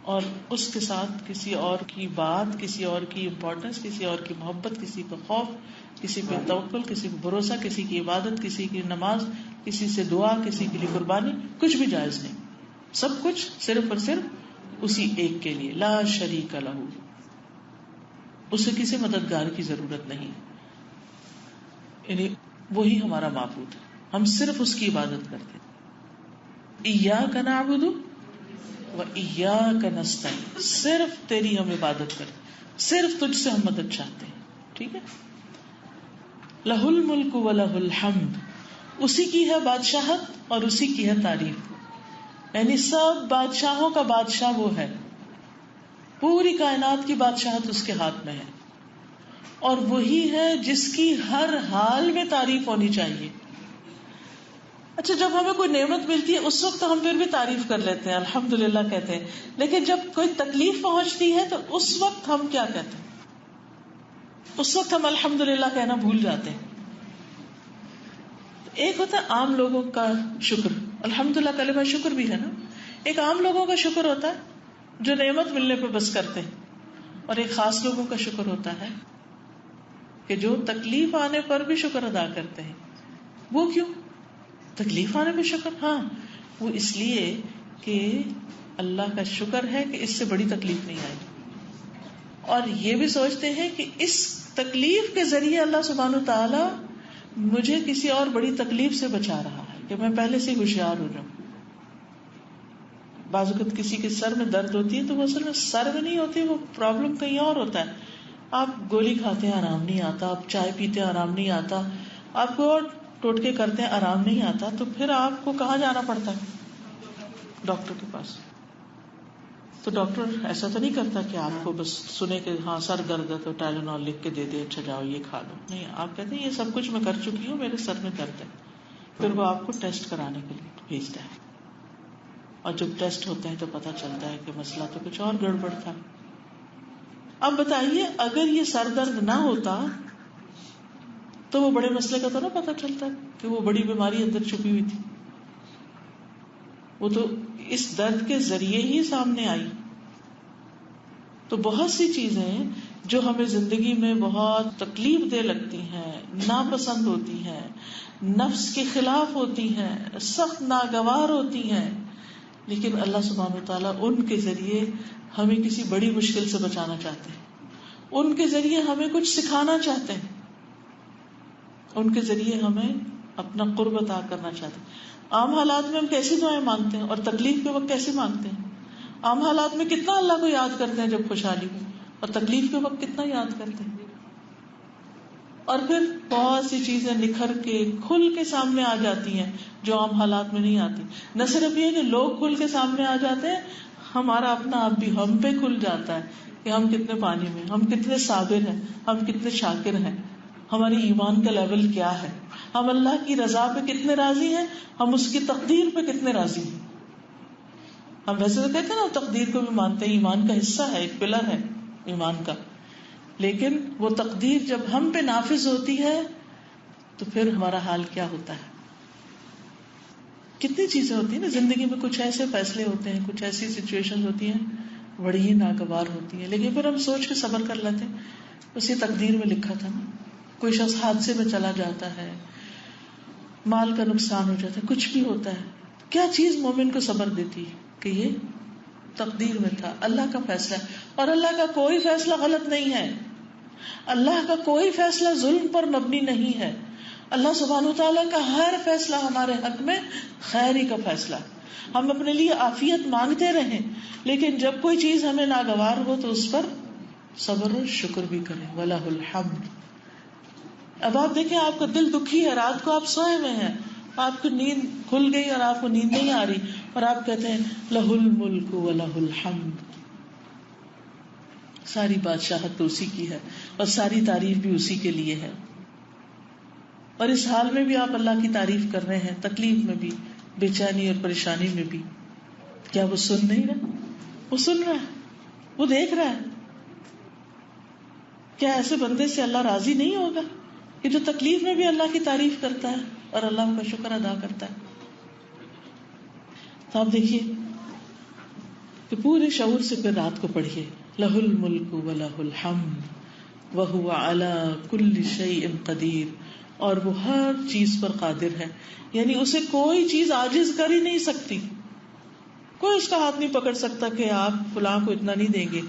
اور اس کے ساتھ کسی اور کی بات، کسی اور کی امپورٹنس، کسی اور کی محبت، کسی پہ خوف، کسی پہ توکل، کسی پہ بھروسہ، کسی کی عبادت، کسی کی نماز، کسی سے دعا، کسی کے لیے قربانی، کچھ بھی جائز نہیں. سب کچھ صرف اور صرف اسی ایک کے لیے، لا شریک لہ. اسے کسی مددگار کی ضرورت نہیں، یعنی وہی ہمارا معبود ہے، ہم صرف اس کی عبادت کرتے ہیں. ایاک نعبد و ایاک نستعین، صرف تیری ہم عبادت کرتے، صرف تجھ سے ہم مدد چاہتے ہیں. ٹھیک ہے. لہ الملک و لہ الحمد، اسی کی ہے بادشاہت اور اسی کی ہے تعریف. یعنی سب بادشاہوں کا بادشاہ وہ ہے، پوری کائنات کی بادشاہت اس کے ہاتھ میں ہے، اور وہی ہے جس کی ہر حال میں تعریف ہونی چاہیے. اچھا جب ہمیں کوئی نعمت ملتی ہے اس وقت ہم پھر بھی تعریف کر لیتے ہیں، الحمدللہ کہتے ہیں، لیکن جب کوئی تکلیف پہنچتی ہے تو اس وقت ہم کیا کہتے ہیں؟ اس وقت ہم الحمدللہ کہنا بھول جاتے ہیں. ایک ہوتا ہے عام لوگوں کا شکر، الحمدللہ کلمہ شکر بھی ہے نا. ایک عام لوگوں کا شکر ہوتا ہے جو نعمت ملنے پہ بس کرتے ہیں، اور ایک خاص لوگوں کا شکر ہوتا ہے کہ جو تکلیف آنے پر بھی شکر ادا کرتے ہیں. وہ کیوں تکلیف آنے پہ شکر؟ ہاں وہ اس لیے کہ اللہ کا شکر ہے کہ اس سے بڑی تکلیف نہیں آئی، اور یہ بھی سوچتے ہیں کہ اس تکلیف کے ذریعے اللہ سبحانہ و تعالی مجھے کسی اور بڑی تکلیف سے بچا رہا ہے کہ میں پہلے سے ہوشیار ہو جاؤں. بعض اوقات کسی کے سر میں درد ہوتی ہے تو وہ اصل میں سر میں نہیں ہوتی، وہ پرابلم کہیں اور ہوتا ہے. آپ گولی کھاتے ہیں آرام نہیں آتا، آپ چائے پیتے ہیں آرام نہیں آتا، آپ کو اور ٹوٹکے کرتے ہیں آرام نہیں آتا، تو پھر آپ کو کہاں جانا پڑتا ہے؟ ڈاکٹر کے پاس. تو ڈاکٹر ایسا تو نہیں کرتا کہ آپ کو بس سنے کہ ہاں سر درد ہے تو ٹائلینول لکھ کے دے دے، اچھا جاؤ یہ کھا لو. نہیں، آپ کہتے ہیں یہ سب کچھ میں کر چکی ہوں، میرے سر میں درد ہے. پھر وہ آپ کو ٹیسٹ کرانے کے لیے بھیجتا ہے، اور جب ٹیسٹ ہوتے ہیں تو پتا چلتا ہے کہ مسئلہ تو کچھ اور گڑبڑ تھا. اب بتائیے اگر یہ سر درد نہ ہوتا تو وہ بڑے مسئلے کا تو نہ پتا چلتا کہ وہ بڑی بیماری اندر چھپی ہوئی تھی. وہ تو اس درد کے ذریعے ہی سامنے آئی. تو بہت سی چیزیں جو ہمیں زندگی میں بہت تکلیف دہ لگتی ہیں، ناپسند ہوتی ہیں، نفس کے خلاف ہوتی ہیں، سخت ناگوار ہوتی ہیں، لیکن اللہ سبحانہ و تعالیٰ ان کے ذریعے ہمیں کسی بڑی مشکل سے بچانا چاہتے ہیں، ان کے ذریعے ہمیں کچھ سکھانا چاہتے ہیں، ان کے ذریعے ہمیں اپنا قرب عطا کرنا چاہتے ہیں. عام حالات میں ہم کیسی دعائیں مانگتے ہیں اور تکلیف کے وقت کیسے مانگتے ہیں. عام حالات میں کتنا اللہ کو یاد کرتے ہیں جب خوشحالی ہو، اور تکلیف کے وقت کتنا یاد کرتے ہیں. اور پھر بہت سی چیزیں نکھر کے کھل کے سامنے آ جاتی ہیں جو عام حالات میں نہیں آتی. نہ صرف یہ کہ لوگ کھل کے سامنے آ جاتے ہیں، ہمارا اپنا آپ بھی ہم پہ کھل جاتا ہے کہ ہم کتنے پانی میں، ہم کتنے صابر ہیں، ہم کتنے شاکر ہیں، ہماری ایمان کا لیول کیا ہے، ہم اللہ کی رضا پہ کتنے راضی ہیں، ہم اس کی تقدیر پہ کتنے راضی ہیں. ہم ویسے تو کہتے ہیں نا تقدیر کو بھی مانتے ہیں، ایمان کا حصہ ہے، ایک پلر ہے ایمان کا، لیکن وہ تقدیر جب ہم پہ نافذ ہوتی ہے تو پھر ہمارا حال کیا ہوتا ہے. کتنی چیزیں ہوتی ہیں نا زندگی میں، کچھ ایسے فیصلے ہوتے ہیں، کچھ ایسی سچویشن ہوتی ہیں بڑی ہی ناگوار ہوتی ہیں، لیکن پھر ہم سوچ کے صبر کر لیتے ہیں. اسی تقدیر میں لکھا تھا نا. کوئی شخص حادثے میں چلا جاتا ہے، مال کا نقصان ہو جاتا ہے، کچھ بھی ہوتا ہے، کیا چیز مومن کو صبر دیتی ہے کہ یہ تقدیر میں تھا، اللہ کا فیصلہ ہے. اور اللہ کا کوئی فیصلہ غلط نہیں ہے، اللہ کا کوئی فیصلہ ظلم پر مبنی نہیں ہے. اللہ سبحانہ وتعالیٰ کا ہر فیصلہ ہمارے حق میں خیر ہی کا فیصلہ. ہم اپنے لیے عافیت مانگتے رہیں، لیکن جب کوئی چیز ہمیں ناگوار ہو تو اس پر صبر اور شکر بھی کریں. وَلَهُ الْحَمْدُ. اب آپ دیکھیں، آپ کا دل دکھی ہے، رات کو آپ سوئے ہوئے ہیں، آپ کی نیند کھل گئی اور آپ کو نیند نہیں آ رہی، اور آپ کہتے ہیں لَهُ الْمُلْكُ وَلَهُ الْحَمْدُ. ساری بادشاہت تو اسی کی ہے اور ساری تعریف بھی اسی کے لیے ہے. اور اس حال میں بھی آپ اللہ کی تعریف کر رہے ہیں، تکلیف میں بھی، بے چینی اور پریشانی میں بھی. کیا وہ سن نہیں رہا؟ وہ سن رہا ہے، وہ دیکھ رہا ہے. کیا ایسے بندے سے اللہ راضی نہیں ہوگا کہ جو تکلیف میں بھی اللہ کی تعریف کرتا ہے اور اللہ کا شکر ادا کرتا ہے؟ تو آپ دیکھیے کہ پورے شعور سے پھر رات کو پڑھیے لہ الملک ولہ الحمد وہو علی کل شیء قدیر. اور وہ ہر چیز پر قادر ہے، یعنی اسے کوئی چیز عاجز کر ہی نہیں سکتی. کوئی اس کا ہاتھ نہیں پکڑ سکتا کہ آپ فلاں کو اتنا نہیں دیں گے.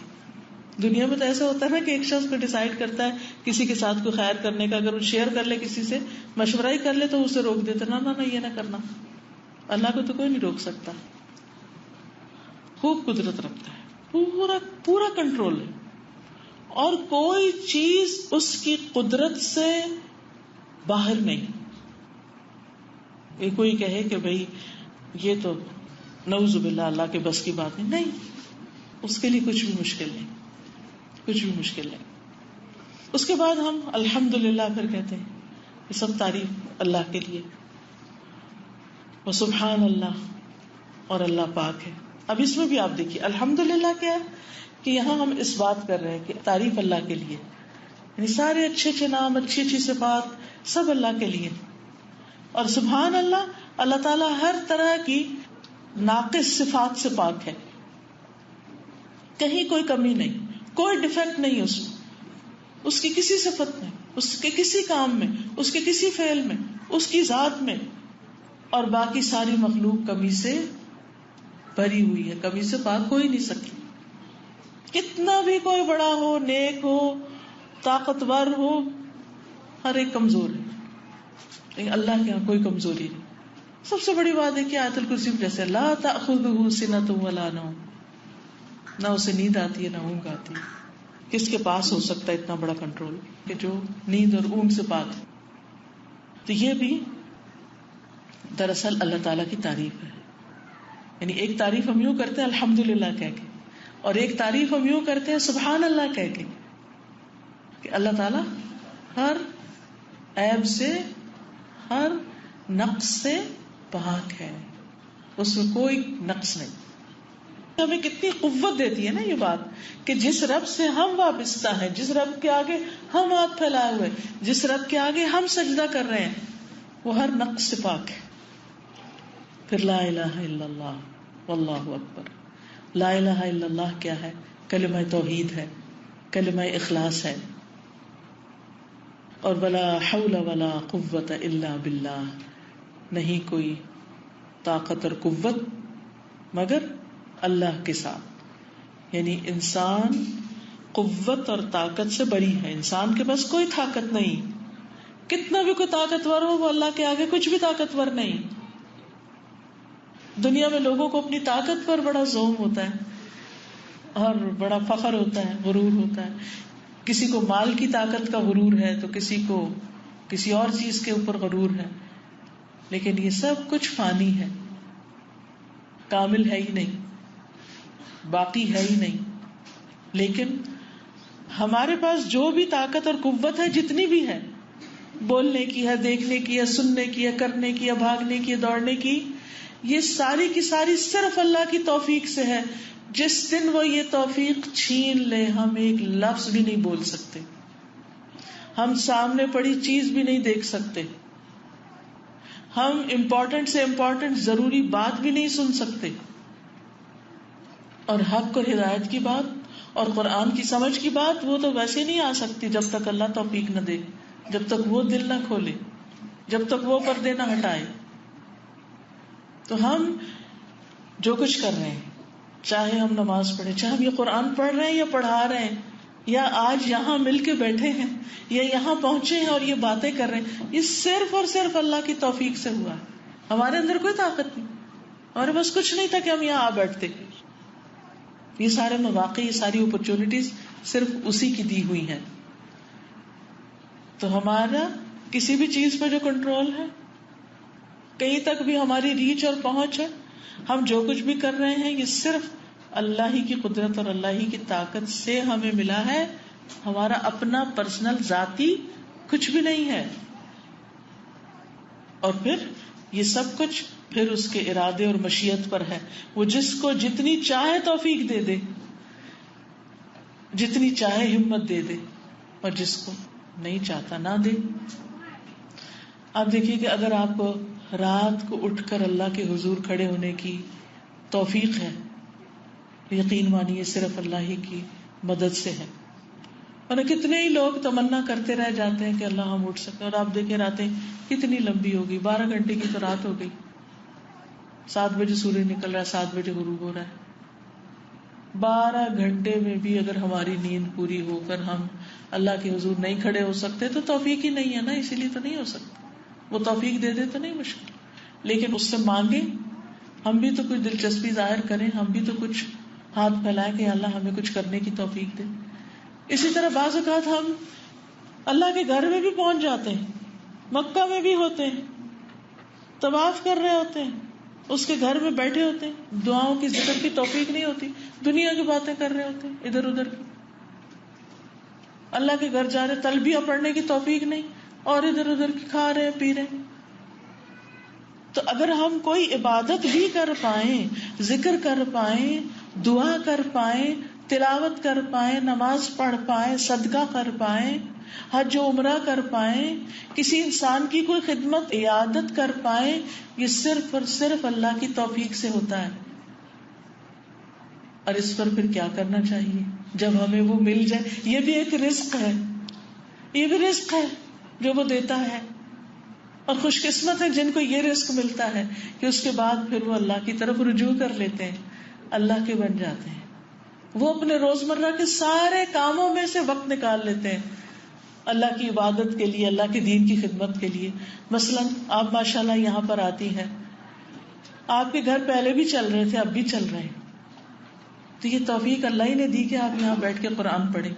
دنیا میں تو ایسا ہوتا ہے نا کہ ایک شخص کو ڈیسائیڈ کرتا ہے کسی کے ساتھ کوئی خیر کرنے کا، اگر وہ شیئر کر لے کسی سے، مشورہ ہی کر لے تو اسے روک دیتے، نہ یہ نہ کرنا. اللہ کو تو کوئی نہیں روک سکتا. خوب قدرت رکھتا ہے، پورا کنٹرول ہے، اور کوئی چیز اس کی قدرت سے باہر نہیں. یہ کوئی کہے کہ بھئی یہ تو نعوذ باللہ اللہ کے بس کی بات نہیں، اس کے لیے کچھ بھی مشکل نہیں، کچھ بھی مشکل نہیں. اس کے بعد ہم الحمدللہ پھر کہتے ہیں یہ سب تعریف اللہ کے لیے، وسبحان اللہ، اور اللہ پاک ہے. اب اس میں بھی آپ دیکھیے الحمدللہ کیا ہے کہ یہاں ہم اس بات کر رہے ہیں کہ تعریف اللہ کے لیے، یعنی سارے اچھے اچھے نام، اچھی اچھی صفات سب اللہ کے لیے. اور سبحان اللہ، اللہ تعالیٰ ہر طرح کی ناقص صفات سے پاک ہے، کہیں کوئی کمی نہیں، کوئی ڈیفیکٹ نہیں اس کی کسی صفت میں، اس کے کسی کام میں، اس کے کسی فعل میں، اس کی ذات میں. اور باقی ساری مخلوق کمی سے بھری ہوئی ہے، کمی سے پاک ہو ہی نہیں سکتی. کتنا بھی کوئی بڑا ہو، نیک ہو، طاقتور ہو، ہر ایک کمزور ہے، لیکن اللہ کے یہاں کوئی کمزوری نہیں. سب سے بڑی بات ہے کہ آیت الکرسی جیسے لا تأخذہ سنۃ ولا نوم، نہ اسے نیند آتی ہے نہ اونگ آتی ہے. کس کے پاس ہو سکتا ہے اتنا بڑا کنٹرول کہ جو نیند اور اونگ سے پاک ہے؟ تو یہ بھی دراصل اللہ تعالیٰ کی تعریف ہے. یعنی ایک تعریف ہم یوں کرتے ہیں الحمدللہ کہہ کے، اور ایک تعریف ہم یوں کرتے ہیں سبحان اللہ کہہ کے، کہ اللہ تعالیٰ ہر عیب سے، ہر نقص سے پاک ہے، اس میں کوئی نقص نہیں. ہمیں کتنی قوت دیتی ہے نا یہ بات کہ جس رب سے ہم وابستہ ہیں، جس رب کے آگے ہم ہاتھ پھیلائے ہوئے، جس رب کے آگے ہم سجدہ کر رہے ہیں، وہ ہر نقص سے پاک ہے. پھر لا الہ الا اللہ واللہ اکبر. لا الہ الا اللہ کیا ہے؟ کلمہ توحید ہے، کلمہ اخلاص ہے. اور ولا حول ولا قوت الا باللہ، نہیں کوئی طاقت اور قوت مگر اللہ کے ساتھ. یعنی انسان قوت اور طاقت سے بری ہے، انسان کے پاس کوئی طاقت نہیں، کتنا بھی کوئی طاقتور ہو وہ اللہ کے آگے کچھ بھی طاقتور نہیں. دنیا میں لوگوں کو اپنی طاقت پر بڑا زوم ہوتا ہے اور بڑا فخر ہوتا ہے، غرور ہوتا ہے. کسی کو مال کی طاقت کا غرور ہے تو کسی کو کسی اور چیز کے اوپر غرور ہے. لیکن یہ سب کچھ فانی ہے، کامل ہے ہی نہیں، باقی ہے ہی نہیں. لیکن ہمارے پاس جو بھی طاقت اور قوت ہے، جتنی بھی ہے، بولنے کی ہے، دیکھنے کی ہے، سننے کی ہے، کرنے کی ہے، بھاگنے کی ہے، دوڑنے کی، یہ ساری کی ساری صرف اللہ کی توفیق سے ہے. جس دن وہ یہ توفیق چھین لے ہم ایک لفظ بھی نہیں بول سکتے، ہم سامنے پڑی چیز بھی نہیں دیکھ سکتے، ہم امپورٹنٹ سے امپورٹنٹ ضروری بات بھی نہیں سن سکتے. اور حق اور ہدایت کی بات اور قرآن کی سمجھ کی بات وہ تو ویسے نہیں آ سکتی جب تک اللہ توفیق نہ دے، جب تک وہ دل نہ کھولے، جب تک وہ پردے نہ ہٹائے. تو ہم جو کچھ کر رہے ہیں، چاہے ہم نماز پڑھیں، چاہے ہم یہ قرآن پڑھ رہے ہیں یا پڑھا رہے ہیں، یا آج یہاں مل کے بیٹھے ہیں یا یہاں پہنچے ہیں اور یہ باتیں کر رہے ہیں، یہ صرف اور صرف اللہ کی توفیق سے ہوا ہے. ہمارے اندر کوئی طاقت نہیں، ہمارے پاس کچھ نہیں تھا کہ ہم یہاں آ بیٹھتے. یہ سارے مواقع، یہ ساری اپرچونٹیز صرف اسی کی دی ہوئی ہیں. تو ہمارا کسی بھی چیز پہ جو کنٹرول ہے، کہیں تک بھی ہماری ریچ اور پہنچ ہے، ہم جو کچھ بھی کر رہے ہیں یہ صرف اللہ ہی کی قدرت اور اللہ ہی کی طاقت سے ہمیں ملا ہے. ہمارا اپنا پرسنل ذاتی کچھ بھی نہیں ہے. اور پھر یہ سب کچھ پھر اس کے ارادے اور مشیت پر ہے. وہ جس کو جتنی چاہے توفیق دے دے، جتنی چاہے ہمت دے دے، اور جس کو نہیں چاہتا نہ دے. آپ دیکھیے کہ اگر آپ کو رات کو اٹھ کر اللہ کے حضور کھڑے ہونے کی توفیق ہے، یقین مانیے صرف اللہ ہی کی مدد سے ہے. اور کتنے ہی لوگ تمنا کرتے رہ جاتے ہیں کہ اللہ ہم اٹھ سکیں، اور آپ دیکھیں راتیں کتنی لمبی ہو گئی، 12 گھنٹے کی تو رات ہو گئی. 7 بجے سورج نکل رہا ہے، 7 بجے غروب ہو رہا ہے. 12 گھنٹے میں بھی اگر ہماری نیند پوری ہو کر ہم اللہ کے حضور نہیں کھڑے ہو سکتے تو توفیق ہی نہیں ہے نا، اسی لیے تو نہیں ہو سکتا. وہ توفیق دے دے تو نہیں مشکل، لیکن اس سے مانگیں، ہم بھی تو کچھ دلچسپی ظاہر کریں، ہم بھی تو کچھ ہاتھ پھیلائیں کہ اللہ ہمیں کچھ کرنے کی توفیق دے. اسی طرح بعض اوقات ہم اللہ کے گھر میں بھی پہنچ جاتے ہیں، مکہ میں بھی ہوتے ہیں، طواف کر رہے ہوتے ہیں، اس کے گھر میں بیٹھے ہوتے ہیں، دعاؤں کی ذکر کی توفیق نہیں ہوتی، دنیا کی باتیں کر رہے ہوتے ہیں ادھر ادھر کی. اللہ کے گھر جا رہے، تلبیہ پڑھنے کی توفیق نہیں، اور ادھر ادھر کی کھا رہے پی رہے. تو اگر ہم کوئی عبادت بھی کر پائیں، ذکر کر پائیں، دعا کر پائیں، تلاوت کر پائیں، نماز پڑھ پائیں، صدقہ کر پائیں، حج و عمرہ کر پائیں، کسی انسان کی کوئی خدمت عیادت کر پائیں، یہ صرف اور صرف اللہ کی توفیق سے ہوتا ہے. اور اس پر پھر کیا کرنا چاہیے جب ہمیں وہ مل جائے؟ یہ بھی ایک رزق ہے، یہ بھی رزق ہے جو وہ دیتا ہے. اور خوش قسمت ہے جن کو یہ رزق ملتا ہے کہ اس کے بعد پھر وہ اللہ کی طرف رجوع کر لیتے ہیں، اللہ کے بن جاتے ہیں. وہ اپنے روزمرہ کے سارے کاموں میں سے وقت نکال لیتے ہیں اللہ کی عبادت کے لیے، اللہ کے دین کی خدمت کے لیے. مثلا آپ ماشاءاللہ یہاں پر آتی ہیں، آپ کے گھر پہلے بھی چل رہے تھے، اب بھی چل رہے ہیں، تو یہ توفیق اللہ ہی نے دی کہ آپ یہاں بیٹھ کے قرآن پڑھیں.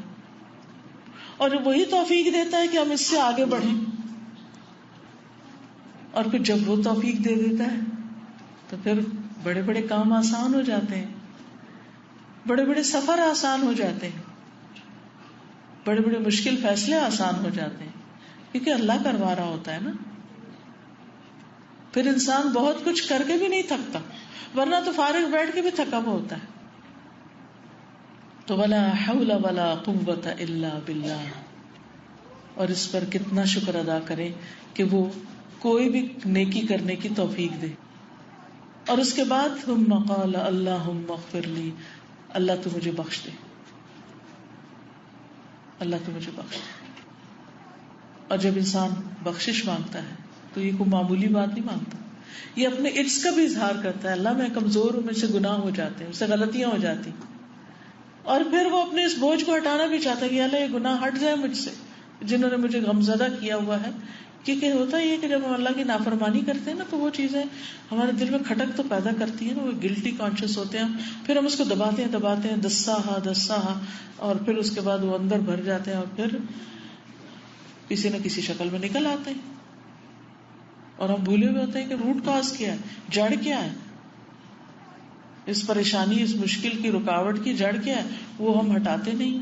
اور وہی توفیق دیتا ہے کہ ہم اس سے آگے بڑھیں. اور پھر جب وہ توفیق دے دیتا ہے تو پھر بڑے بڑے کام آسان ہو جاتے ہیں، بڑے بڑے سفر آسان ہو جاتے ہیں، بڑے بڑے مشکل فیصلے آسان ہو جاتے ہیں، کیونکہ اللہ کروا رہا ہوتا ہے نا. پھر انسان بہت کچھ کر کے بھی نہیں تھکتا، ورنہ تو فارغ بیٹھ کے بھی تھکا ہوا ہوتا ہے. تو ولا حول ولا قوت الا باللہ. اور اس پر کتنا شکر ادا کریں کہ وہ کوئی بھی نیکی کرنے کی توفیق دے. اور اس کے بعد ثم قال اللہم اغفر لی، اللہ تو مجھے بخش دے، اللہ تو مجھے بخش دے. اور جب انسان بخشش مانگتا ہے تو یہ کوئی معمولی بات نہیں مانگتا، یہ اپنے عجز کا بھی اظہار کرتا ہے. اللہ میں کمزور ہوں، مجھ سے گناہ ہو جاتے ہیں، مجھ سے غلطیاں ہو جاتی. اور پھر وہ اپنے اس بوجھ کو ہٹانا بھی چاہتا ہے کہ اللہ یہ گناہ ہٹ جائے مجھ سے، جنہوں نے مجھے غمزدہ کیا ہوا ہے. کیونکہ ہوتا یہ کہ جب ہم اللہ کی نافرمانی کرتے ہیں نا تو وہ چیزیں ہمارے دل میں کھٹک تو پیدا کرتی ہیں نا, وہ گلٹی کانشیس ہوتے ہیں, پھر ہم اس کو دباتے ہیں دسا اور پھر اس کے بعد وہ اندر بھر جاتے ہیں اور پھر کسی نہ کسی شکل میں نکل آتے ہیں, اور ہم بھولے ہوئے ہوتے ہیں کہ روٹ کاز کیا ہے, جڑ کیا ہے, اس پریشانی اس مشکل کی رکاوٹ کی جڑ کیا ہے, وہ ہم ہٹاتے نہیں.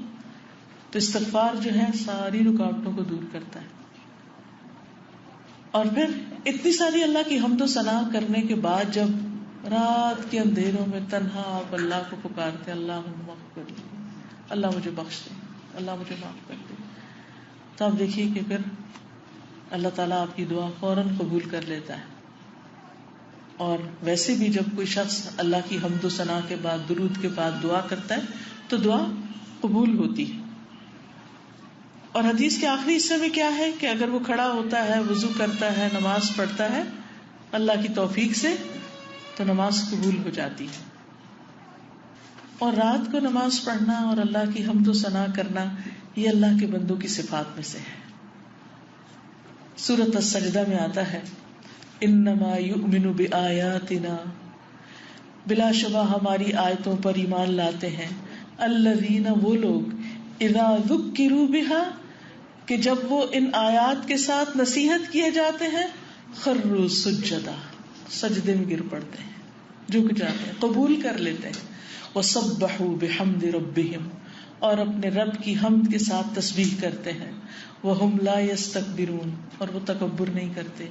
تو استغفار جو ہے ساری رکاوٹوں کو دور کرتا ہے. اور پھر اتنی ساری اللہ کی حمد و ثنا کرنے کے بعد جب رات کے اندھیروں میں تنہا آپ اللہ کو پکارتے, اللہ مغفر لی, اللہ مجھے بخش دے, اللہ مجھے معاف کر دے, تو آپ دیکھیے کہ پھر اللہ تعالیٰ آپ کی دعا فوراً قبول کر لیتا ہے. اور ویسے بھی جب کوئی شخص اللہ کی حمد و ثنا کے بعد درود کے بعد دعا کرتا ہے تو دعا قبول ہوتی ہے. اور حدیث کے آخری حصے میں کیا ہے کہ اگر وہ کھڑا ہوتا ہے, وضو کرتا ہے, نماز پڑھتا ہے اللہ کی توفیق سے, تو نماز قبول ہو جاتی ہے. اور رات کو نماز پڑھنا اور اللہ کی حمد و ثنا کرنا یہ اللہ کے بندوں کی صفات میں سے ہے. سورۃ السجدہ میں آتا ہے انما یؤمن بآیاتنا, بلا شبہ ہماری آیتوں پر ایمان لاتے ہیں, الذین وہ لوگ, اذا ذکروا بہا کہ جب وہ ان آیات کے ساتھ نصیحت کیے جاتے ہیں, خروا سجدا سجدے میں گر پڑتے ہیں, جھک جاتے ہیں, قبول کر لیتے ہیں. وسبحوا بحمد ربہم اور اپنے رب کی حمد کے ساتھ تسبیح کرتے ہیں. وہم لا یستکبرون اور وہ تکبر نہیں کرتے,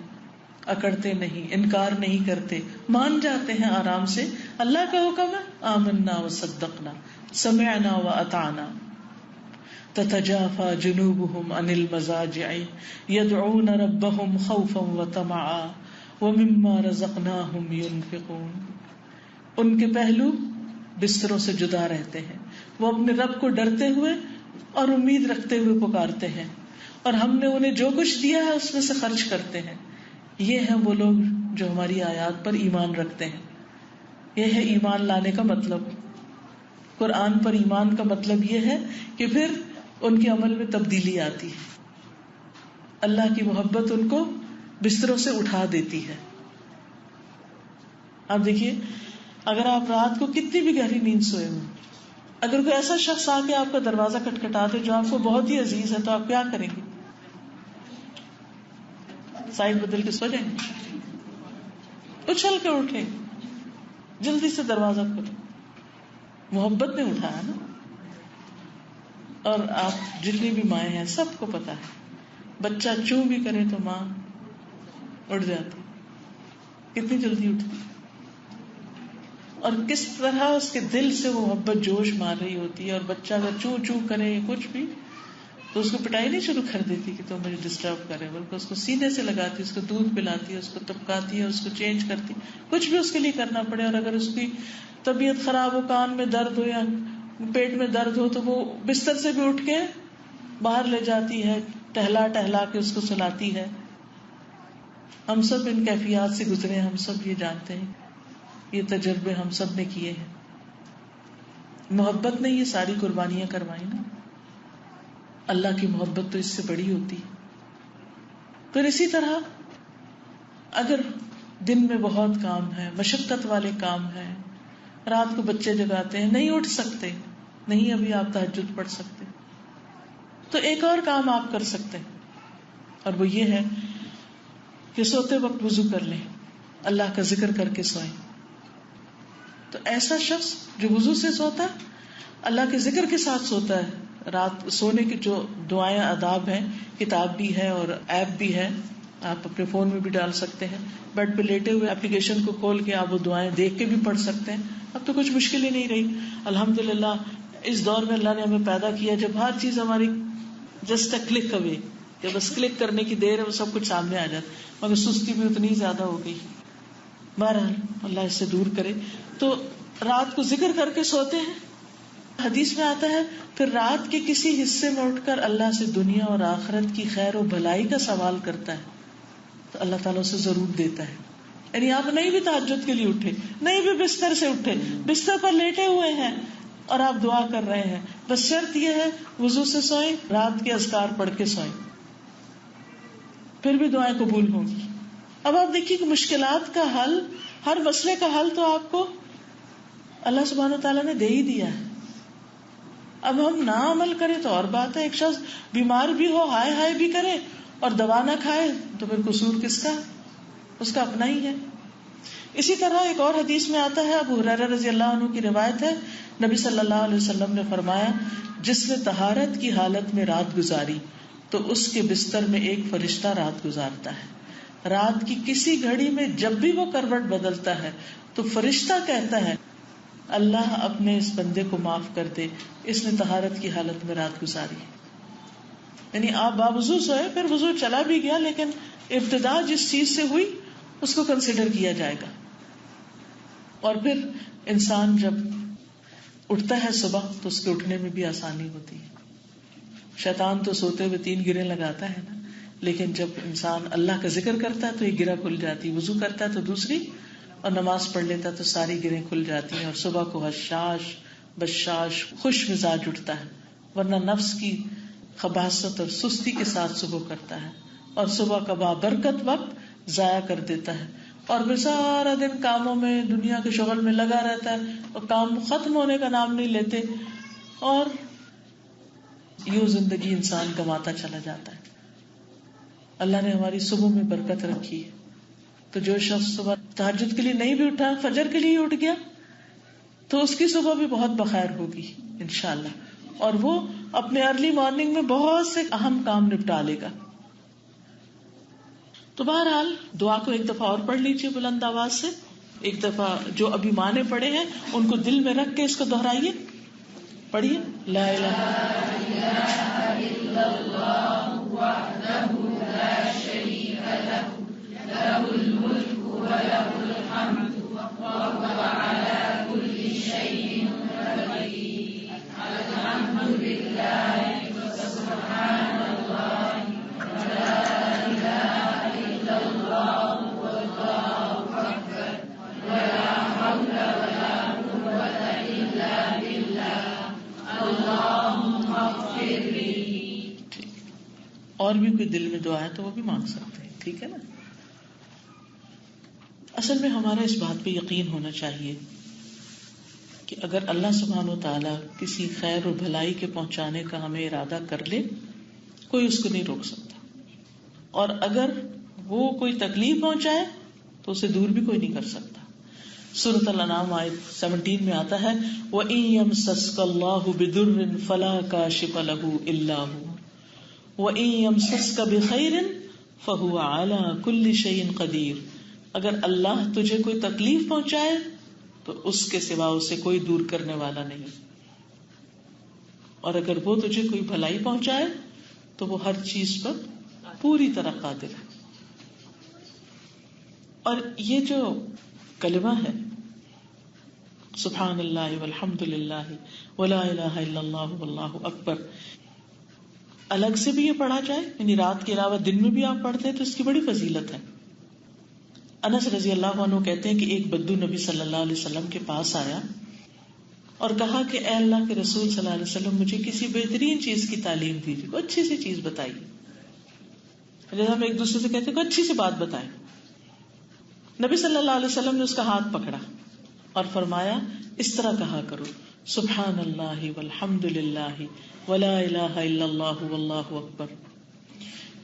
اکڑتے نہیں, انکار نہیں کرتے, مان جاتے ہیں آرام سے. اللہ کا حکم ہے آمنا وصدقنا سمعنا واطعنا. تتجافى جنوبهم عن المضاجع يدعون ربهم خوفا وطمعا ومما رزقناهم ينفقون. ان کے پہلو بستروں سے جدا رہتے ہیں, وہ اپنے رب کو ڈرتے ہوئے اور امید رکھتے ہوئے پکارتے ہیں, اور ہم نے انہیں جو کچھ دیا ہے اس میں سے خرچ کرتے ہیں. یہ ہیں وہ لوگ جو ہماری آیات پر ایمان رکھتے ہیں. یہ ہے ایمان لانے کا مطلب. قرآن پر ایمان کا مطلب یہ ہے کہ پھر ان کے عمل میں تبدیلی آتی ہے. اللہ کی محبت ان کو بستروں سے اٹھا دیتی ہے. آپ دیکھیے اگر آپ رات کو کتنی بھی گہری نیند سوئے ہوں, اگر کوئی ایسا شخص آ کے آپ کا دروازہ کھٹکھٹا دے جو آپ کو بہت ہی عزیز ہے, تو آپ کیا کریں گے؟ سائڈ بدل کے سو جائیں گے, اچھل کے اٹھیں, جلدی سے دروازہ کھولو. محبت نے اٹھایا نا. اور آپ جتنی بھی مائیں ہیں سب کو پتا ہے, بچہ چوں بھی کرے تو ماں اٹھ جاتی, کتنی جلدی اٹھتی, اور کس طرح اس کے دل سے وہ محبت جوش مار رہی ہوتی ہے. اور بچہ اگر چوں چوں کرے کچھ بھی تو اس کو پٹائی نہیں شروع کر دیتی کہ تم مجھے ڈسٹرب کرے, بلکہ اس کو سینے سے لگاتی, اس کو دودھ پلاتی ہے, اس کو ٹپکاتی ہے, اس کو چینج کرتی, کچھ بھی اس کے لیے کرنا پڑے. اور اگر اس کی طبیعت خراب ہو, کان میں درد ہو یا پیٹ میں درد ہو, تو وہ بستر سے بھی اٹھ کے باہر لے جاتی ہے, ٹہلا ٹہلا کے اس کو سلاتی ہے. ہم سب ان کیفیات سے گزرے ہیں, ہم سب یہ جانتے ہیں, یہ تجربے ہم سب نے کیے ہیں. محبت نے یہ ساری قربانیاں کروائی نا. اللہ کی محبت تو اس سے بڑی ہوتی. پھر اسی طرح اگر دن میں بہت کام ہے, مشقت والے کام ہے, رات کو بچے جگاتے ہیں, نہیں اٹھ سکتے, نہیں ابھی آپ تہجد پڑھ سکتے, تو ایک اور کام آپ کر سکتے ہیں, اور وہ یہ ہے کہ سوتے وقت وضو کر لیں, اللہ کا ذکر کر کے سوئیں. تو ایسا شخص جو وضو سے سوتا ہے, اللہ کے ذکر کے ساتھ سوتا ہے, رات سونے کی جو دعائیں آداب ہیں, کتاب بھی ہے اور ایپ بھی ہے, آپ اپنے فون میں بھی ڈال سکتے ہیں. بیڈ پہ لیٹے ہوئے اپلیکیشن کو کھول کے آپ وہ دعائیں دیکھ کے بھی پڑھ سکتے ہیں. اب تو کچھ مشکل ہی نہیں رہی. الحمدللہ اس دور میں اللہ نے ہمیں پیدا کیا جب ہر چیز ہماری جسٹ اے کلک اوے, کہ بس کلک کرنے کی دیر ہے, وہ سب کچھ سامنے آ جاتا. مگر سستی بھی اتنی زیادہ ہو گئی. بہرحال اللہ اس سے دور کرے. تو رات کو ذکر کر کے سوتے ہیں. حدیث میں آتا ہے پھر رات کے کسی حصے میں اٹھ کر اللہ سے دنیا اور آخرت کی خیر و بھلائی کا سوال کرتا ہے, تو اللہ تعالیٰ اسے ضرور دیتا ہے. یعنی آپ نہیں بھی تہجد کے لیے اٹھے, نہیں بھی بستر سے اٹھے, بستر پر لیٹے ہوئے ہیں, اور آپ دعا کر رہے ہیں، بس شرط یہ ہے وضو سے سوئیں، رات کے اذکار پڑھ کے سوئیں، پھر بھی دعائیں قبول ہوں گی. اب آپ دیکھیے کہ مشکلات کا حل، ہر مسئلے کا حل تو آپ کو اللہ سبحانہ وتعالیٰ نے دے ہی دیا ہے. اب ہم نہ عمل کریں تو اور بات ہے. ایک شخص بیمار بھی ہو، ہائے ہائے بھی کرے اور دوا نہ کھائے تو پھر قصور کس کا؟ اس کا اپنا ہی ہے. اسی طرح ایک اور حدیث میں آتا ہے، ابو ہریرہ رضی اللہ عنہ کی روایت ہے، نبی صلی اللہ علیہ وسلم نے فرمایا، جس نے طہارت کی حالت میں رات گزاری تو اس کے بستر میں ایک فرشتہ رات گزارتا ہے. رات کی کسی گھڑی میں جب بھی وہ کروٹ بدلتا ہے تو فرشتہ کہتا ہے، اللہ اپنے اس بندے کو معاف کر دے، اس نے طہارت کی حالت میں رات گزاری. یعنی آپ باوضو سوئے، پھر وضو چلا بھی گیا، لیکن ابتدا جس چیز سے ہوئی اس کو کنسیڈر کیا جائے گا. اور پھر انسان جب اٹھتا ہے صبح تو اس کے اٹھنے میں بھی آسانی ہوتی ہے. شیطان تو سوتے ہوئے 3 گریں لگاتا ہے نا، لیکن جب انسان اللہ کا ذکر کرتا ہے تو ایک گرہ کھل جاتی، وضو کرتا ہے تو دوسری، اور نماز پڑھ لیتا تو ساری گریں کھل جاتی ہیں، اور صبح کو حشاش بشاش خوش مزاج اٹھتا ہے. ورنہ نفس کی خباثت اور سستی کے ساتھ صبح کرتا ہے، اور صبح کا بابرکت وقت ضائع کر دیتا ہے، اور پھر سارا دن کاموں میں، دنیا کے شغل میں لگا رہتا ہے، اور کام ختم ہونے کا نام نہیں لیتے، اور یوں زندگی انسان کماتا چلا جاتا ہے. اللہ نے ہماری صبح میں برکت رکھی ہے، تو جو شخص صبح تہجد کے لیے نہیں بھی اٹھا، فجر کے لیے اٹھ گیا، تو اس کی صبح بھی بہت بخیر ہوگی انشاءاللہ، اور وہ اپنے ارلی مارننگ میں بہت سے اہم کام نپٹا لے گا. تو بہرحال دعا کو ایک دفعہ اور پڑھ لیجیے بلند آواز سے. ایک دفعہ جو ابھی معنی پڑے ہیں ان کو دل میں رکھ کے اس کو دہرائیے. پڑھیے، لا الہ الا اللہ وحدہ لا شریک لہ لہ الملک ولہ الحمد وهو علی کل شیء قدیر. الحمد للہ سبحان اللہ ولا الہ الا اللہ واللہ اکبر ولا حول ولا قوة الا باللہ اللہم اغفر لی. اور بھی کوئی دل میں دعا ہے تو وہ بھی مانگ سکتے ہیں، ٹھیک ہے نا. اصل میں ہمارا اس بات پہ یقین ہونا چاہیے کہ اگر اللہ سبحانہ و تعالیٰ کسی خیر اور بھلائی کے پہنچانے کا ہمیں ارادہ کر لے، کوئی اس کو نہیں روک سکتا، اور اگر وہ کوئی تکلیف پہنچائے تو اسے دور بھی کوئی نہیں کر سکتا. سورۃ الانعام آیت 17 میں آتا ہے، وَإِن يَمْسَسْكَ اللَّهُ بِضُرٍّ فَلَا كَاشِفَ لَهُ إِلَّا هُوَ وَإِن يَمْسَسْكَ بِخَيْرٍ فَهُوَ عَلَى كُلِّ شَيْءٍ قَدِيرٌ. اگر اللہ تجھے کوئی تکلیف پہنچائے تو اس کے سوا اسے کوئی دور کرنے والا نہیں، اور اگر وہ تجھے کوئی بھلائی پہنچائے تو وہ ہر چیز پر پوری طرح قادر ہے. اور یہ جو کلمہ ہے سبحان اللہ والحمد للہ ولا الہ الا اللہ واللہ اکبر، الگ سے بھی یہ پڑھا جائے، یعنی رات کے علاوہ دن میں بھی آپ پڑھتے ہیں تو اس کی بڑی فضیلت ہے. انس رضی اللہ عنہ کہتے ہیں کہ ایک بدو نبی صلی اللہ علیہ وسلم کے پاس آیا اور کہا کہ اے اللہ کے رسول صلی اللہ علیہ وسلم، مجھے کسی بہترین چیز کی تعلیم دیجیے، کوئی اچھی سی چیز بتائیے. جیسے ہم ایک دوسرے سے کہتے ہیں کوئی اچھی سی بات بتائیں. نبی صلی اللہ علیہ وسلم نے اس کا ہاتھ پکڑا اور فرمایا، اس طرح کہا کرو، سبحان اللہ والحمد للہ ولا الہ الا اللہ واللہ اکبر.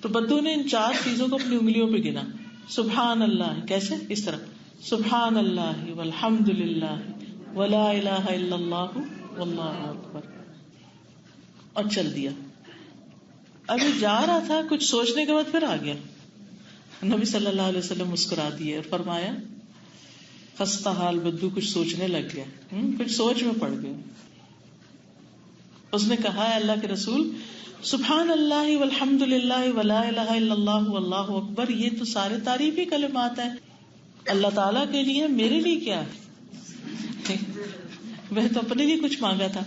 تو بدو نے ان 4 چیزوں کو اپنی انگلیوں پہ گنا. سبحان اللہ کیسے؟ اس طرح، سبحان اللہ والحمد للہ ولا الہ الا اللہ واللہ اکبر، اور چل دیا. ابھی جا رہا تھا، کچھ سوچنے کے بعد پھر آ گیا. نبی صلی اللہ علیہ وسلم مسکرا دیے اور فرمایا، خستہ حال بدو کچھ سوچنے لگ گیا، کچھ سوچ میں پڑ گیا. اس نے کہا، ہے اللہ کے رسول، سبحان اللہ والحمد للہ ولا الہ الا اللہ واللہ اکبر، یہ تو سارے تعریفی کلمات ہیں اللہ تعالیٰ کے لیے، میرے لیے کیا ہے؟ میں تو اپنے لیے کچھ مانگا تھا.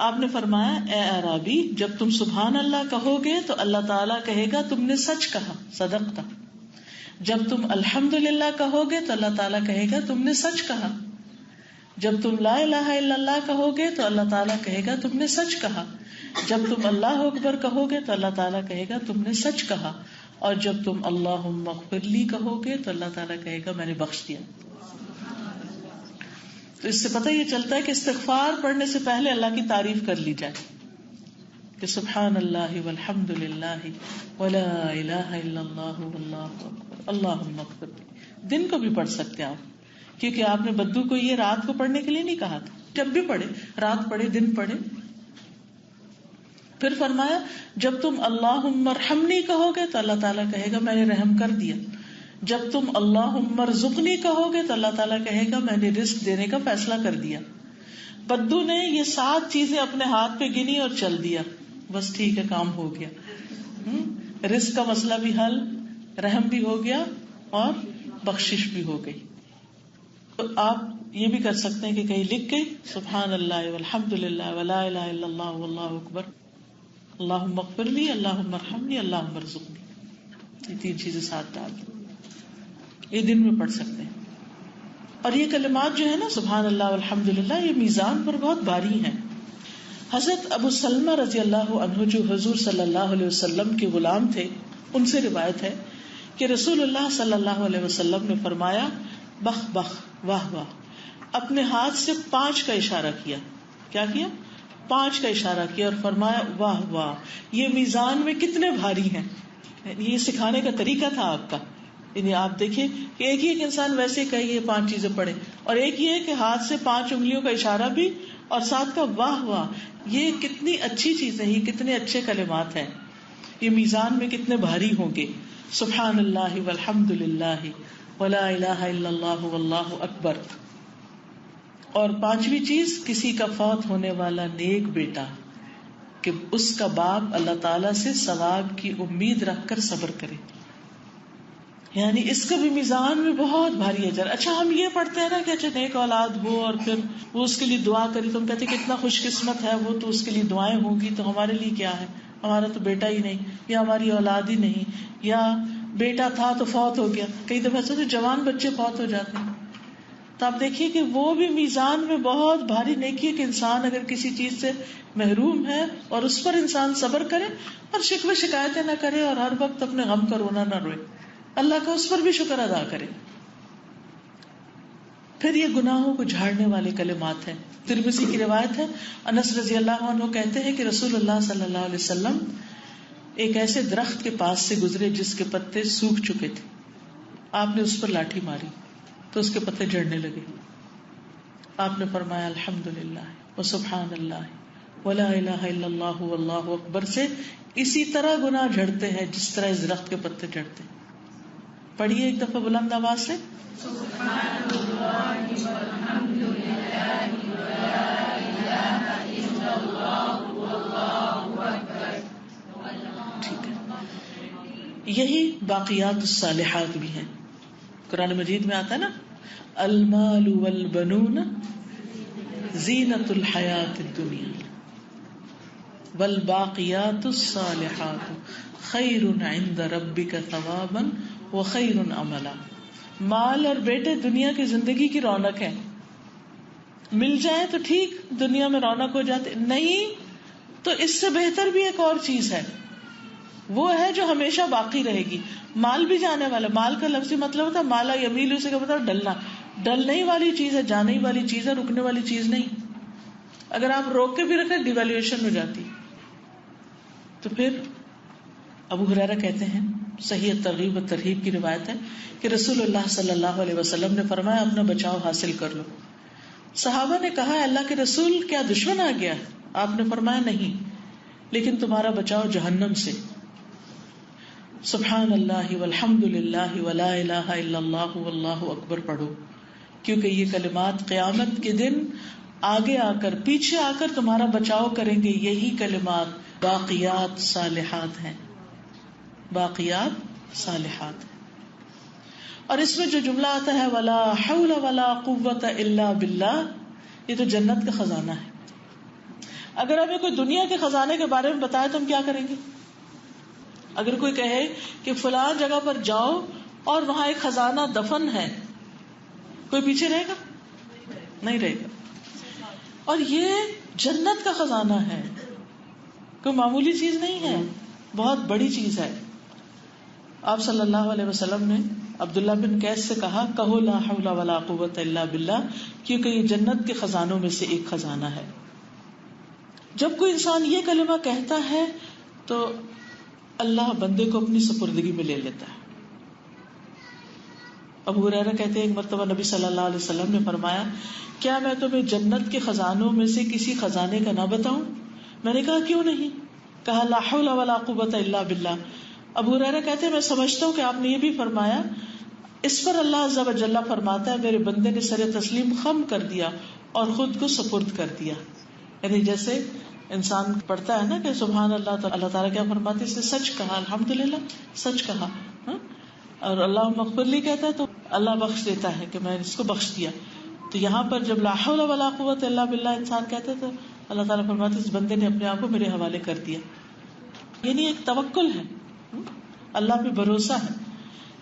آپ نے فرمایا، اے اعرابی، جب تم سبحان اللہ کہو گے تو اللہ تعالیٰ کہے گا تم نے سچ کہا، صدقتا. جب تم الحمدللہ کہو گے تو اللہ تعالیٰ کہے گا تم نے سچ کہا. جب تم لا الہ الا اللہ کہو گے تو اللہ تعالیٰ کہے گا تم نے سچ کہا. جب تم اللہ اکبر کہو گے تو اللہ تعالیٰ کہے گا تم نے سچ کہا. اور جب تم اللہم اغفر لی کہو گے تو اللہ تعالیٰ کہے گا میں نے بخش دیا. تو اس سے پتہ یہ چلتا ہے کہ استغفار پڑھنے سے پہلے اللہ کی تعریف کر لی جائے کہ سبحان اللہ والحمد للہ ولا الہ الا اللہ واللہ اکبر اللہم اغفر لی. دن کو بھی پڑھ سکتے ہیں آپ، کیونکہ آپ نے بدو کو یہ رات کو پڑھنے کے لیے نہیں کہا تھا. جب بھی پڑھے، رات پڑھے، دن پڑھے. پھر فرمایا جب تم اللہم ارحمنی کہو گے تو اللہ تعالیٰ کہے گا میں نے رحم کر دیا. جب تم اللہم ارزقنی کہو گے تو اللہ تعالیٰ کہے گا میں نے رزق دینے کا فیصلہ کر دیا. بدو نے یہ 7 چیزیں اپنے ہاتھ پہ گنی اور چل دیا، بس ٹھیک ہے کام ہو گیا. رزق کا مسئلہ بھی حل، رحم بھی ہو گیا اور بخشش بھی ہو گئی. تو آپ یہ بھی کر سکتے ہیں کہ کہیں لکھ کے سبحان اللہ والحمد للہ ولا الہ الا اللہ واللہ اکبر اللہم اغفر لی اللہم ارحمنی اللہم ارزقنی، یہ 3 چیزیں ساتھ ڈال دیں. یہ دن میں پڑھ سکتے ہیں. اور یہ کلمات جو ہے نا سبحان اللہ والحمد للہ، یہ میزان پر بہت بھاری ہیں. حضرت ابو سلمہ رضی اللہ عنہ جو حضور صلی اللہ علیہ وسلم کے غلام تھے، ان سے روایت ہے کہ رسول اللہ صلی اللہ علیہ وسلم نے فرمایا بخ بخ واہ واہ. اپنے ہاتھ سے 5 کا اشارہ کیا. کیا کیا؟ 5 کا اشارہ کیا اور فرمایا واہ واہ، یہ میزان میں کتنے بھاری ہیں. یہ سکھانے کا طریقہ تھا آپ کا. یعنی آپ دیکھیں کہ ایک ہی ایک انسان ویسے کہے یہ 5 چیزیں پڑھے، اور ایک یہ ہے کہ ہاتھ سے 5 انگلیوں کا اشارہ بھی اور ساتھ کا واہ واہ. یہ کتنی اچھی چیزیں، یہ کتنے اچھے کلمات ہیں. یہ میزان میں کتنے بھاری ہوں گے. سبحان اللہ والحمد للہ ولا الہ الا اللہ واللہ اکبر. اور 5ویں چیز، کسی کا فوت ہونے والا نیک بیٹا کہ اس کا باپ اللہ تعالیٰ سے ثواب کی امید رکھ کر صبر کرے. یعنی اس کا بھی میزان میں بہت بھاری اجر. اچھا ہم یہ پڑھتے ہیں نا کہ اچھا نیک اولاد ہو اور پھر وہ اس کے لیے دعا کری، تو ہم کہتے ہیں کتنا خوش قسمت ہے وہ، تو اس کے لیے دعائیں ہوں گی، تو ہمارے لیے کیا ہے، ہمارا تو بیٹا ہی نہیں، یا ہماری اولاد ہی نہیں، یا بیٹا تھا تو فوت ہو گیا. کئی دفعہ ایسے جوان بچے فوت ہو جاتے ہیں. تو آپ دیکھیے کہ وہ بھی میزان میں بہت بھاری نیکی ہے کہ انسان اگر کسی چیز سے محروم ہے اور اس پر انسان صبر کرے اور شکوے شکایتیں نہ کرے اور ہر وقت اپنے غم کا رونا نہ روئے، اللہ کا اس پر بھی شکر ادا کرے. پھر یہ گناہوں کو جھاڑنے والے کلمات ہیں. ترمذی کی روایت ہے، انس رضی اللہ عنہ کہتے ہیں کہ رسول اللہ صلی اللہ علیہ وسلم ایک ایسے درخت کے پاس سے گزرے جس کے پتے سوکھ چکے تھے. آپ نے اس پر لاٹھی ماری تو اس کے پتے جھڑنے لگے. آپ نے فرمایا الحمدللہ وسبحان اللہ ولا الہ الا اللہ واللہ اکبر سے اسی طرح گناہ جھڑتے ہیں جس طرح اس درخت کے پتے جھڑتے ہیں. پڑھیے ایک دفعہ بلند آواز سے سبحان اللہ والحمد للہ ولا الہ الا اللہ واللہ اکبر. ٹھیک ہے. یہی باقیات الصالحات بھی ہیں. قرآن مجید میں آتا ہے نا المال والبنون زینت الحیات الدنیا والباقیات الصالحات خیر عند ربک ثوابا وخیر عملا. مال اور بیٹے دنیا کی زندگی کی رونق ہے. مل جائے تو ٹھیک، دنیا میں رونق ہو جاتے، نہیں تو اس سے بہتر بھی ایک اور چیز ہے، وہ ہے جو ہمیشہ باقی رہے گی. مال بھی جانے والا، مال کا لفظی مطلب ہوتا ہے مالا یمیل، اسے کا مطلب ڈلنا. ڈلنے والی چیز ہے، جانے والی چیز ہے، رکنے والی چیز نہیں. اگر آپ روک کے بھی رکھیں ڈیویلویشن ہو جاتی. تو پھر ابو ہریرہ کہتے ہیں، صحیح ترغیب و ترہیب کی روایت ہے کہ رسول اللہ صلی اللہ علیہ وسلم نے فرمایا اپنا بچاؤ حاصل کر لو. صحابہ نے کہا اللہ کے رسول کیا دشمن آ گیا؟ آپ نے فرمایا نہیں، لیکن تمہارا بچاؤ جہنم سے. سبحان اللہ والحمد للہ ولا الہ الا اللہ واللہ اکبر پڑھو، کیونکہ یہ کلمات قیامت کے دن آگے آ کر پیچھے آ کر تمہارا بچاؤ کریں گے. یہی کلمات باقیات صالحات ہیں، باقیات صالحات ہیں. اور اس میں جو جملہ آتا ہے ولا حول ولا قوت الا باللہ، یہ تو جنت کا خزانہ ہے. اگر ہمیں کوئی دنیا کے خزانے کے بارے میں بتائے تو ہم کیا کریں گے؟ اگر کوئی کہے کہ فلاں جگہ پر جاؤ اور وہاں ایک خزانہ دفن ہے، کوئی پیچھے رہے گا؟ نہیں رہے گا. اور یہ جنت کا خزانہ ہے, کوئی معمولی چیز نہیں ہے, بہت بڑی چیز ہے. آپ صلی اللہ علیہ وسلم نے عبداللہ بن قیس سے کہا, کہو لا حول ولا قوت الا باللہ, کیونکہ یہ جنت کے خزانوں میں سے ایک خزانہ ہے. جب کوئی انسان یہ کلمہ کہتا ہے تو اللہ بندے کو اپنی سپردگی میں لے لیتا ہے. ابو ہریرہ کہتے ہیں ایک مرتبہ نبی صلی اللہ علیہ وسلم نے فرمایا, کیا میں تمہیں جنت کے خزانوں میں سے کسی خزانے کا نہ بتاؤں؟ میں نے کہا کیوں نہیں؟ کہا لا حول ولا قوت الا باللہ. ابو ہریرہ کہتے ہیں میں سمجھتا ہوں کہ آپ نے یہ بھی فرمایا, اس پر اللہ عز و جل فرماتا ہے میرے بندے نے سر تسلیم خم کر دیا اور خود کو سپرد کر دیا. یعنی جیسے انسان پڑھتا ہے نا کہ سبحان اللہ, تو اللہ تعالیٰ کیا فرماتے ہیں, اس نے سچ کہا, الحمدللہ سچ کہا. اور اللہ مغفر لی کہتا ہے تو اللہ بخش دیتا ہے کہ میں اس کو بخش دیا. تو یہاں پر جب لا حول ولا قوت الا باللہ انسان کہتے تو اللہ تعالیٰ فرماتے ہیں اس بندے نے اپنے آپ کو میرے حوالے کر دیا. یعنی ایک توکل ہے, اللہ پہ بھروسہ ہے.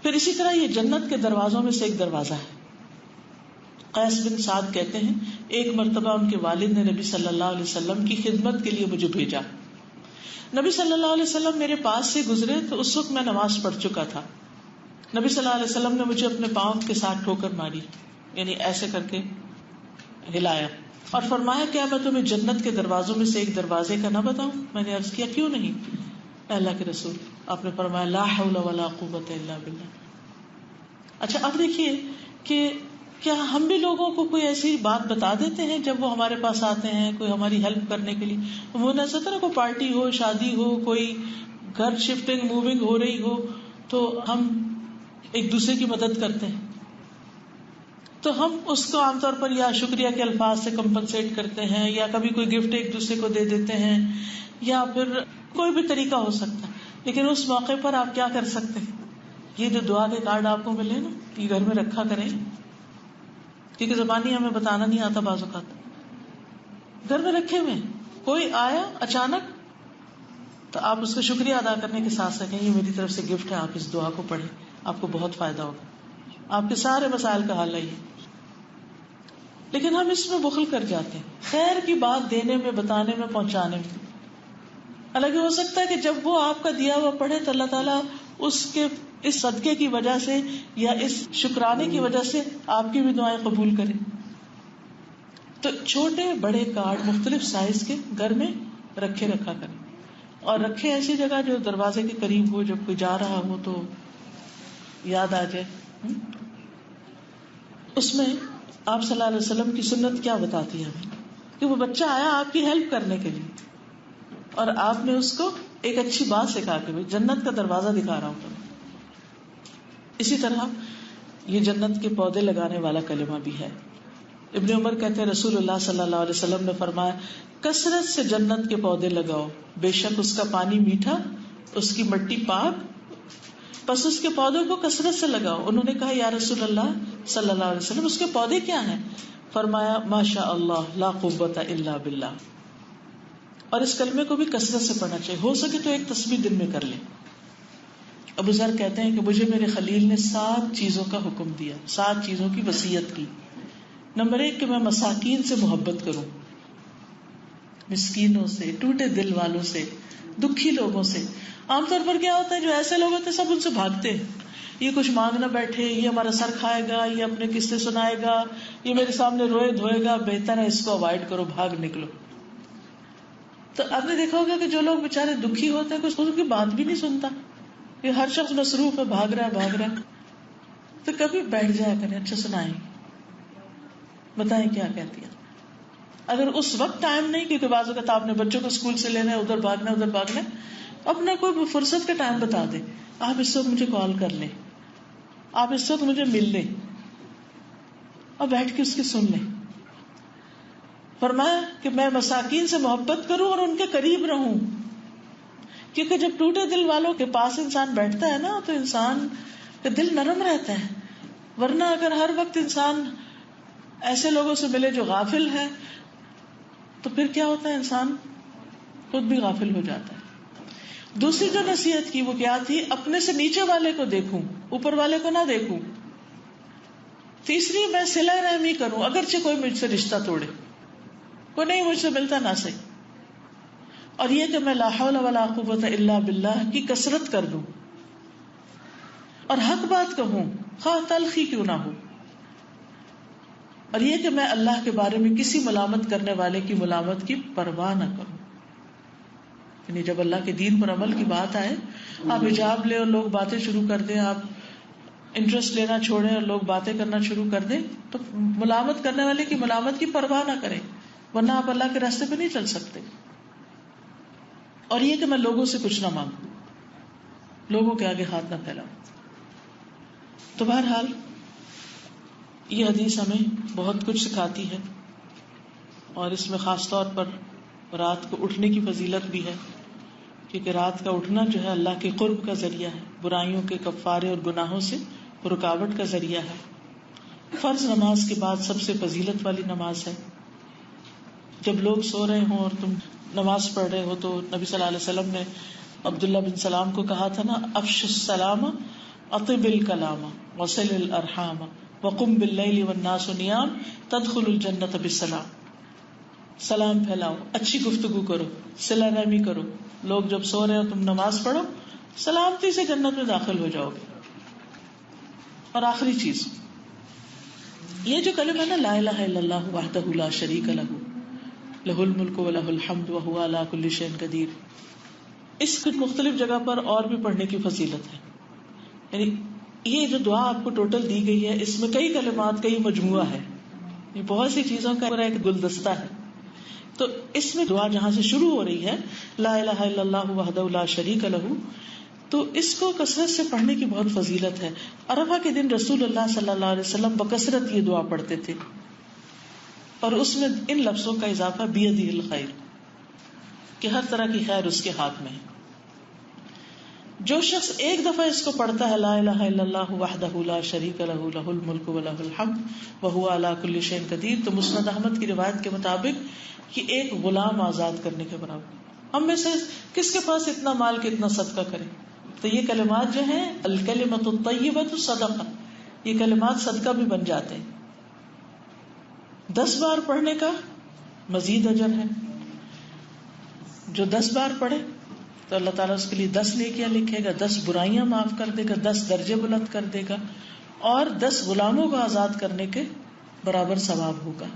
پھر اسی طرح یہ جنت کے دروازوں میں سے ایک دروازہ ہے. قیس بن سعد کہتے ہیں ایک مرتبہ ان کے والد نے نبی صلی اللہ علیہ وسلم کی خدمت کے لیے مجھے بھیجا. نبی صلی اللہ علیہ وسلم میرے پاس سے گزرے تو اس وقت میں نماز پڑھ چکا تھا. نبی صلی اللہ علیہ وسلم نے مجھے اپنے پاؤں کے ساتھ ٹھوکر ماری, یعنی ایسے کر کے ہلایا, اور فرمایا کیا میں تمہیں جنت کے دروازوں میں سے ایک دروازے کا نہ بتاؤں؟ میں نے عرض کیا کیوں نہیں اللہ کے رسول؟ آپ نے فرمایا لا حول ولا قوت الا باللہ. اچھا اب دیکھیے کہ کیا ہم بھی لوگوں کو کوئی ایسی بات بتا دیتے ہیں جب وہ ہمارے پاس آتے ہیں کوئی ہماری ہیلپ کرنے کے لیے؟ وہ ایسا تھا نا, کوئی پارٹی ہو, شادی ہو, کوئی گھر شفٹنگ موونگ ہو رہی ہو, تو ہم ایک دوسرے کی مدد کرتے ہیں, تو ہم اس کو عام طور پر یا شکریہ کے الفاظ سے کمپنسیٹ کرتے ہیں, یا کبھی کوئی گفٹ ایک دوسرے کو دے دیتے ہیں, یا پھر کوئی بھی طریقہ ہو سکتا ہے. لیکن اس موقع پر آپ کیا کر سکتے ہیں؟ یہ جو دعا کے کارڈ آپ کو ملے نا, یہ گھر میں رکھا کریں, کیونکہ زبانی ہمیں بتانا نہیں آتا بعض اوقات. گھر میں رکھے ہوئے, کوئی آیا اچانک تو آپ اس کو شکریہ ادا کرنے کے ساتھ ساتھ یہ میری طرف سے گفٹ ہے, آپ اس دعا کو پڑھیں, آپ کو بہت فائدہ ہوگا, آپ کے سارے مسائل کا حل ہے یہ. لیکن ہم اس میں بخل کر جاتے ہیں, خیر کی بات دینے میں, بتانے میں, پہنچانے میں. حالانکہ ہو سکتا ہے کہ جب وہ آپ کا دیا ہوا پڑھے تو اللہ تعالیٰ اس کے اس صدقے کی وجہ سے یا اس شکرانے کی وجہ سے آپ کی بھی دعائیں قبول کرے. تو چھوٹے بڑے کارڈ مختلف سائز کے گھر میں رکھا کریں, اور رکھے ایسی جگہ جو دروازے کے قریب ہو, جب کوئی جا رہا ہو تو یاد آ جائے. اس میں آپ صلی اللہ علیہ وسلم کی سنت کیا بتاتی ہے ہمیں, کہ وہ بچہ آیا آپ کی ہیلپ کرنے کے لیے, اور آپ نے اس کو ایک اچھی بات سکھا کے جنت کا دروازہ دکھا رہا ہوں. اسی طرح یہ جنت کے پودے لگانے والا کلمہ بھی ہے. ابن عمر کہتے ہیں رسول اللہ صلی اللہ علیہ وسلم نے فرمایا کثرت سے جنت کے پودے لگاؤ, بے شک اس کا پانی میٹھا, اس کی مٹی پاک, بس اس کے پودوں کو کثرت سے لگاؤ. انہوں نے کہا یا رسول اللہ صلی اللہ علیہ وسلم اس کے پودے کیا ہیں؟ فرمایا ماشاء اللہ لا قوت الا باللہ. اور اس کلمے کو بھی کثرت سے پڑھنا چاہیے, ہو سکے تو ایک تسبیح دن میں کر لیں. ابو ذر کہتے ہیں کہ مجھے میرے خلیل نے 7 چیزوں کا حکم دیا, 7 چیزوں کی وصیت کی. نمبر 1 کہ میں مساکین سے محبت کروں, مسکینوں سے, ٹوٹے دل والوں سے, دکھی لوگوں سے. عام طور پر کیا ہوتا ہے جو ایسے لوگ ہوتے ہیں سب ان سے بھاگتے ہیں, یہ کچھ مانگنا بیٹھے, یہ ہمارا سر کھائے گا, یہ اپنے قصے سنائے گا, یہ میرے سامنے روئے دھوئے گا, بہتر ہے اس کو اوائڈ کرو, بھاگ نکلو. تو آپ نے دیکھا ہوگا کہ جو لوگ بےچارے دکھی ہوتے ہیں کچھ ان کی بات بھی نہیں سنتا, یہ ہر شخص مصروف ہے, بھاگ رہا ہے. تو کبھی بیٹھ جایا کریں, اچھا سنائیں, بتائیں کیا کہتی ہے. اگر اس وقت ٹائم نہیں, کیونکہ بعض اوقات آپ نے بچوں کو اسکول سے لینا ہے, ادھر بھاگنا, اپنا کوئی فرصت کا ٹائم بتا دیں, آپ اس وقت مجھے کال کر لیں, آپ اس وقت مجھے مل لیں, اور بیٹھ کے اس کی سن لیں. فرمایا کہ میں مساکین سے محبت کروں اور ان کے قریب رہوں, کیونکہ جب ٹوٹے دل والوں کے پاس انسان بیٹھتا ہے نا تو انسان کا دل نرم رہتا ہے. ورنہ اگر ہر وقت انسان ایسے لوگوں سے ملے جو غافل ہے تو پھر کیا ہوتا ہے, انسان خود بھی غافل ہو جاتا ہے. دوسری جو نصیحت کی وہ کیا تھی, اپنے سے نیچے والے کو دیکھوں, اوپر والے کو نہ دیکھوں. تیسری میں صلہ رحمی کروں اگرچہ کوئی مجھ سے رشتہ توڑے، کوئی نہیں مجھ سے ملتا نہ صحیح. اور یہ کہ میں لا حول ولا قوت الا باللہ کی کثرت کر دوں اور حق بات کہوں خواہ تلخی کیوں نہ ہو. اور یہ کہ میں اللہ کے بارے میں کسی ملامت کرنے والے کی ملامت کی پرواہ نہ کروں. یعنی جب اللہ کے دین پر عمل کی بات آئے، آپ حجاب لیں اور لوگ باتیں شروع کر دیں، آپ انٹرسٹ لینا چھوڑیں اور لوگ باتیں کرنا شروع کر دیں، تو ملامت کرنے والے کی ملامت کی پرواہ نہ کریں، ورنہ آپ اللہ کے راستے پہ نہیں چل سکتے. اور یہ کہ میں لوگوں سے کچھ نہ مانگوں، لوگوں کے آگے ہاتھ نہ پھیلاؤں. تو بہرحال یہ حدیث ہمیں بہت کچھ سکھاتی ہے، اور اس میں خاص طور پر رات کو اٹھنے کی فضیلت بھی ہے، کیونکہ رات کا اٹھنا جو ہے اللہ کے قرب کا ذریعہ ہے، برائیوں کے کفارے اور گناہوں سے رکاوٹ کا ذریعہ ہے. فرض نماز کے بعد سب سے فضیلت والی نماز ہے. جب لوگ سو رہے ہوں اور تم نماز پڑھ رہے ہو، تو نبی صلی اللہ علیہ وسلم نے عبداللہ بن سلام کو کہا تھا نا، افش السلام اطب الکلام وصل الارحام وقم باللیل والناس نیام تدخل الجنۃ بالسلام. سلام پھیلاؤ، اچھی گفتگو کرو، صلہ رحمی کرو. لوگ جب سو رہے ہو تم نماز پڑھو، سلامتی سے جنت میں داخل ہو جاؤ گے. اور آخری چیز یہ جو کلمہ ہے نا، لا الہ الا اللہ وحدہ لا شریک لہ لہ الملک ولہ الحمد وہو علی کل شیء قدیر، اس کو مختلف جگہ پر اور بھی پڑھنے کی فضیلت ہے. یعنی یہ جو دعا آپ کو ٹوٹل دی گئی ہے، اس میں کئی کلمات کا یہ مجموعہ ہے، یہ بہت سی چیزوں کا پورا ایک گلدستہ ہے. تو اس میں دعا جہاں سے شروع ہو رہی ہے، لا الہ الا اللہ وحدہ لا شریک لہ، تو اس کو کثرت سے پڑھنے کی بہت فضیلت ہے. عرفہ کے دن رسول اللہ صلی اللہ علیہ وسلم بکثرت یہ دعا پڑھتے تھے، اور اس میں ان لفظوں کا اضافہ بیدہ الخیر، کہ ہر طرح کی خیر اس کے ہاتھ میں ہے. جو شخص ایک دفعہ اس کو پڑھتا ہے، لا الہ الا اللہ وحدہ لا شریک لہ لہ الملک ولہ الحمد وہو علی کل شیء قدیر، تو مسند احمد کی روایت کے مطابق یہ ایک غلام آزاد کرنے کے برابر. ہم میں سے کس کے پاس اتنا مال کہ اتنا صدقہ کرے؟ تو یہ کلمات جو ہیں، الکلمۃ الطیبۃ صدقہ، یہ کلمات صدقہ بھی بن جاتے ہیں. 10 بار پڑھنے کا مزید اجر ہے. جو 10 بار پڑھے تو اللہ تعالیٰ اس کے لیے 10 نیکیاں لکھے گا، 10 برائیاں معاف کر دے گا، 10 درجے بلند کر دے گا، اور 10 غلاموں کو آزاد کرنے کے برابر ثواب ہوگا.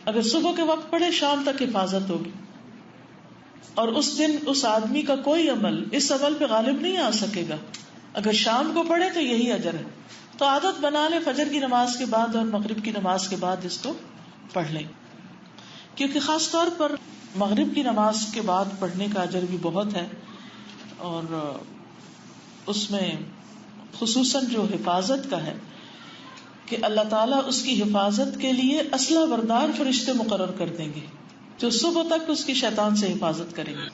اگر صبح کے وقت پڑھے شام تک حفاظت ہوگی، اور اس دن اس آدمی کا کوئی عمل اس عمل پہ غالب نہیں آ سکے گا. اگر شام کو پڑھے تو یہی اجر ہے. تو عادت بنا لے فجر کی نماز کے بعد اور مغرب کی نماز کے بعد اس کو پڑھ لیں، کیونکہ خاص طور پر مغرب کی نماز کے بعد پڑھنے کا اجر بھی بہت ہے. اور اس میں خصوصاً جو حفاظت کا ہے کہ اللہ تعالیٰ اس کی حفاظت کے لیے اسلحہ بردار فرشتے مقرر کر دیں گے جو صبح تک اس کی شیطان سے حفاظت کریں گے.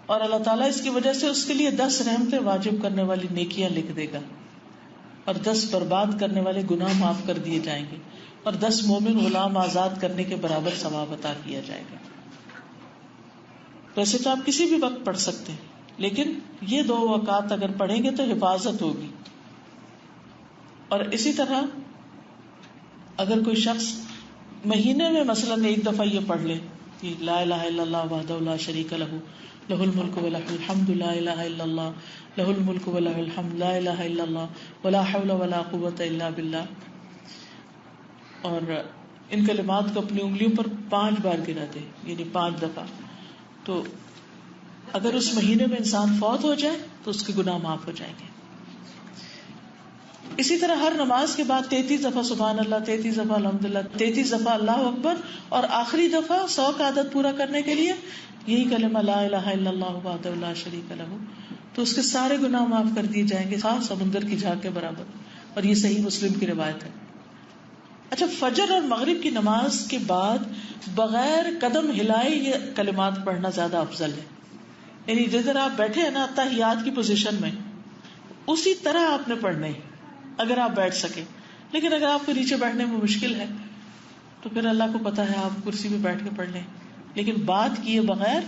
اور اللہ تعالیٰ اس کی وجہ سے اس کے لیے 10 رحمتیں واجب کرنے والی نیکیاں لکھ دے گا، اور 10 برباد کرنے والے گناہ معاف کر دیے جائیں گے، اور 10 مومن غلام آزاد کرنے کے برابر ثواب عطا کیا جائے گا. ویسے تو آپ کسی بھی وقت پڑھ سکتے ہیں، لیکن یہ 2 اوقات اگر پڑھیں گے تو حفاظت ہوگی. اور اسی طرح اگر کوئی شخص مہینے میں مثلاً 1 دفعہ یہ پڑھ لے کہ لا الہ الا اللہ وحدہ لا شریک لہ لہ الملک ولہ الحمد لا الہ الا اللہ لہ الملک ولہ الحمد لا الہ الا اللہ ولا حول ولا قوۃ الا باللہ، اور ان کلمات کو اپنی انگلیوں پر 5 بار گنا دے، یعنی 5 دفعہ، تو اگر اس مہینے میں انسان فوت ہو جائے تو اس کے گناہ معاف ہو جائیں گے. اسی طرح ہر نماز کے بعد 33 دفعہ سبحان اللہ، 33 دفعہ الحمدللہ، 33 دفعہ اللہ اکبر، اور آخری دفعہ 100 کا عدد پورا کرنے کے لیے یہی کلمہ لا الہ الا اللہ وحدہ لا شریک لہ، تو اس کے سارے گناہ معاف کر دیے جائیں گے، خاص سمندر کی جھاگ کے برابر. اور یہ صحیح مسلم کی روایت ہے. اچھا، فجر اور مغرب کی نماز کے بعد بغیر قدم ہلائے یہ کلمات پڑھنا زیادہ افضل ہے. یعنی جدھر آپ بیٹھے ہیں نا تحیات کی پوزیشن میں، اسی طرح آپ نے پڑھنے ہیں اگر آپ بیٹھ سکیں. لیکن اگر آپ کو نیچے بیٹھنے میں مشکل ہے تو پھر اللہ کو پتا ہے آپ کرسی پہ بیٹھ کے پڑھ لیں، لیکن بات کیے بغیر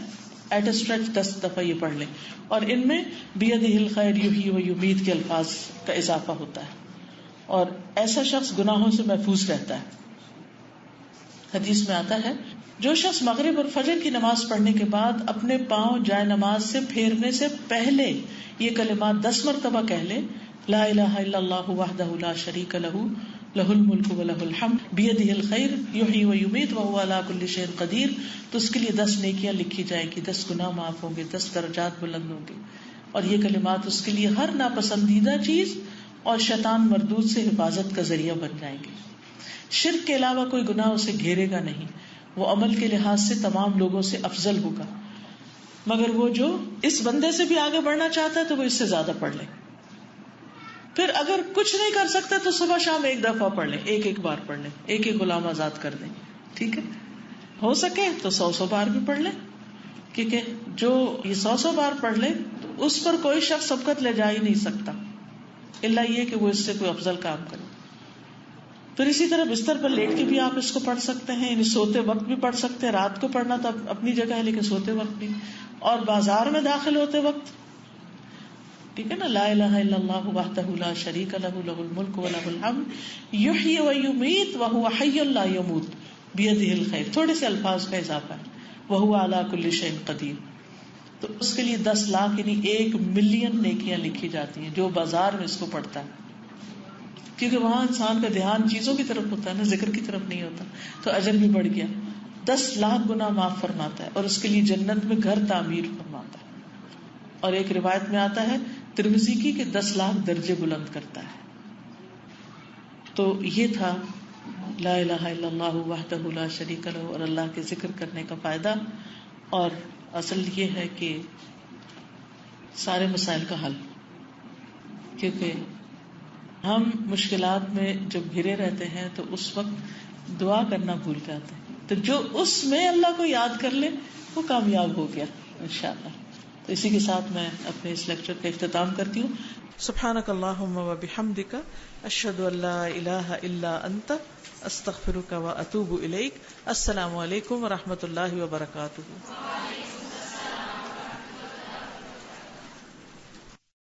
ایٹ اے اسٹریچ 10 دفعہ یہ پڑھ لیں. اور ان میں بیدہ الخیر یحیی و یمیت کے الفاظ کا اضافہ ہوتا ہے. اور ایسا شخص گناہوں سے محفوظ رہتا ہے. حدیث میں آتا ہے جو شخص مغرب اور فجر کی نماز پڑھنے کے بعد اپنے پاؤں جائے نماز سے پھیرنے سے پہلے یہ کلمات 10 مرتبہ کہہ لے، لا الہ الا اللہ وحدہ لا شریک لہ لہ الملک ولہ الحمد بیدہ الخیر یحیی و یمیت وہو علی کل شیء قدیر، تو اس کے لیے 10 نیکیاں لکھی جائیں گی، 10 گناہ معاف ہوں گے، 10 درجات بلند ہوں گے. اور یہ کلمات اس کے لیے ہر ناپسندیدہ چیز اور شیطان مردود سے حفاظت کا ذریعہ بن جائیں گے. شرک کے علاوہ کوئی گناہ اسے گھیرے گا نہیں، وہ عمل کے لحاظ سے تمام لوگوں سے افضل ہوگا، مگر وہ جو اس بندے سے بھی آگے بڑھنا چاہتا ہے تو وہ اس سے زیادہ پڑھ لے. پھر اگر کچھ نہیں کر سکتا تو صبح شام ایک دفعہ پڑھ لیں، ایک بار پڑھ لیں، ایک غلام آزاد کر دیں. ٹھیک ہے، ہو سکے تو 100 بار بھی پڑھ لیں، کیونکہ جو یہ 100 بار پڑھ لے تو اس پر کوئی شخص سبقت لے جا ہی نہیں سکتا الا یہ کہ وہ اس سے کوئی افضل کام کرے. پھر اسی طرح بستر پر لیٹ کے بھی آپ اس کو پڑھ سکتے ہیں، یعنی سوتے وقت بھی پڑھ سکتے ہیں. رات کو پڑھنا تو اپنی جگہ ہے لیکن سوتے وقت بھی، اور بازار میں داخل ہوتے وقت. ٹھیک ہے نا، لا الہ الا اللہ وحدہ لا شریک لہ لہ الملک ولہ الحمد یحیی و یمیت وہو حی لا یموت بیدہ الخیر. تھوڑے سے الفاظ کا اضافہ ہے، وہو علی کل شیء قدیر. تو اس کے لیے 10 لاکھ یعنی 1 ملین نیکیاں لکھی جاتی ہیں جو بازار میں اس کو پڑھتا ہے، کیونکہ وہاں انسان کا دھیان چیزوں کی طرف ہوتا ہے نا، ذکر کی طرف نہیں ہوتا، تو اجر بھی بڑھ گیا. 10 لاکھ گناہ معاف فرماتا ہے اور اس کے لیے جنت میں گھر تعمیر فرماتا ہے. اور ایک روایت میں آتا ہے ترمذی کی کہ 10 لاکھ درجے بلند کرتا ہے. تو یہ تھا لا الہ الا اللہ وحدہ لا شریک لہ اور اللہ کے ذکر کرنے کا فائدہ. اور اصل یہ ہے کہ سارے مسائل کا حل، کیونکہ ہم مشکلات میں جب گھرے رہتے ہیں تو اس وقت دعا کرنا بھول جاتے ہیں، تو جو اس میں اللہ کو یاد کر لے وہ کامیاب ہو گیا انشاءاللہ. تو اسی کے ساتھ میں اپنے اس لیکچر کا اختتام کرتی ہوں. سبحانک اللہم و بحمدک اشہد ان لا الہ الا انت استغفرک و اتوب الیک. السلام علیکم و رحمۃ اللہ وبرکاتہ.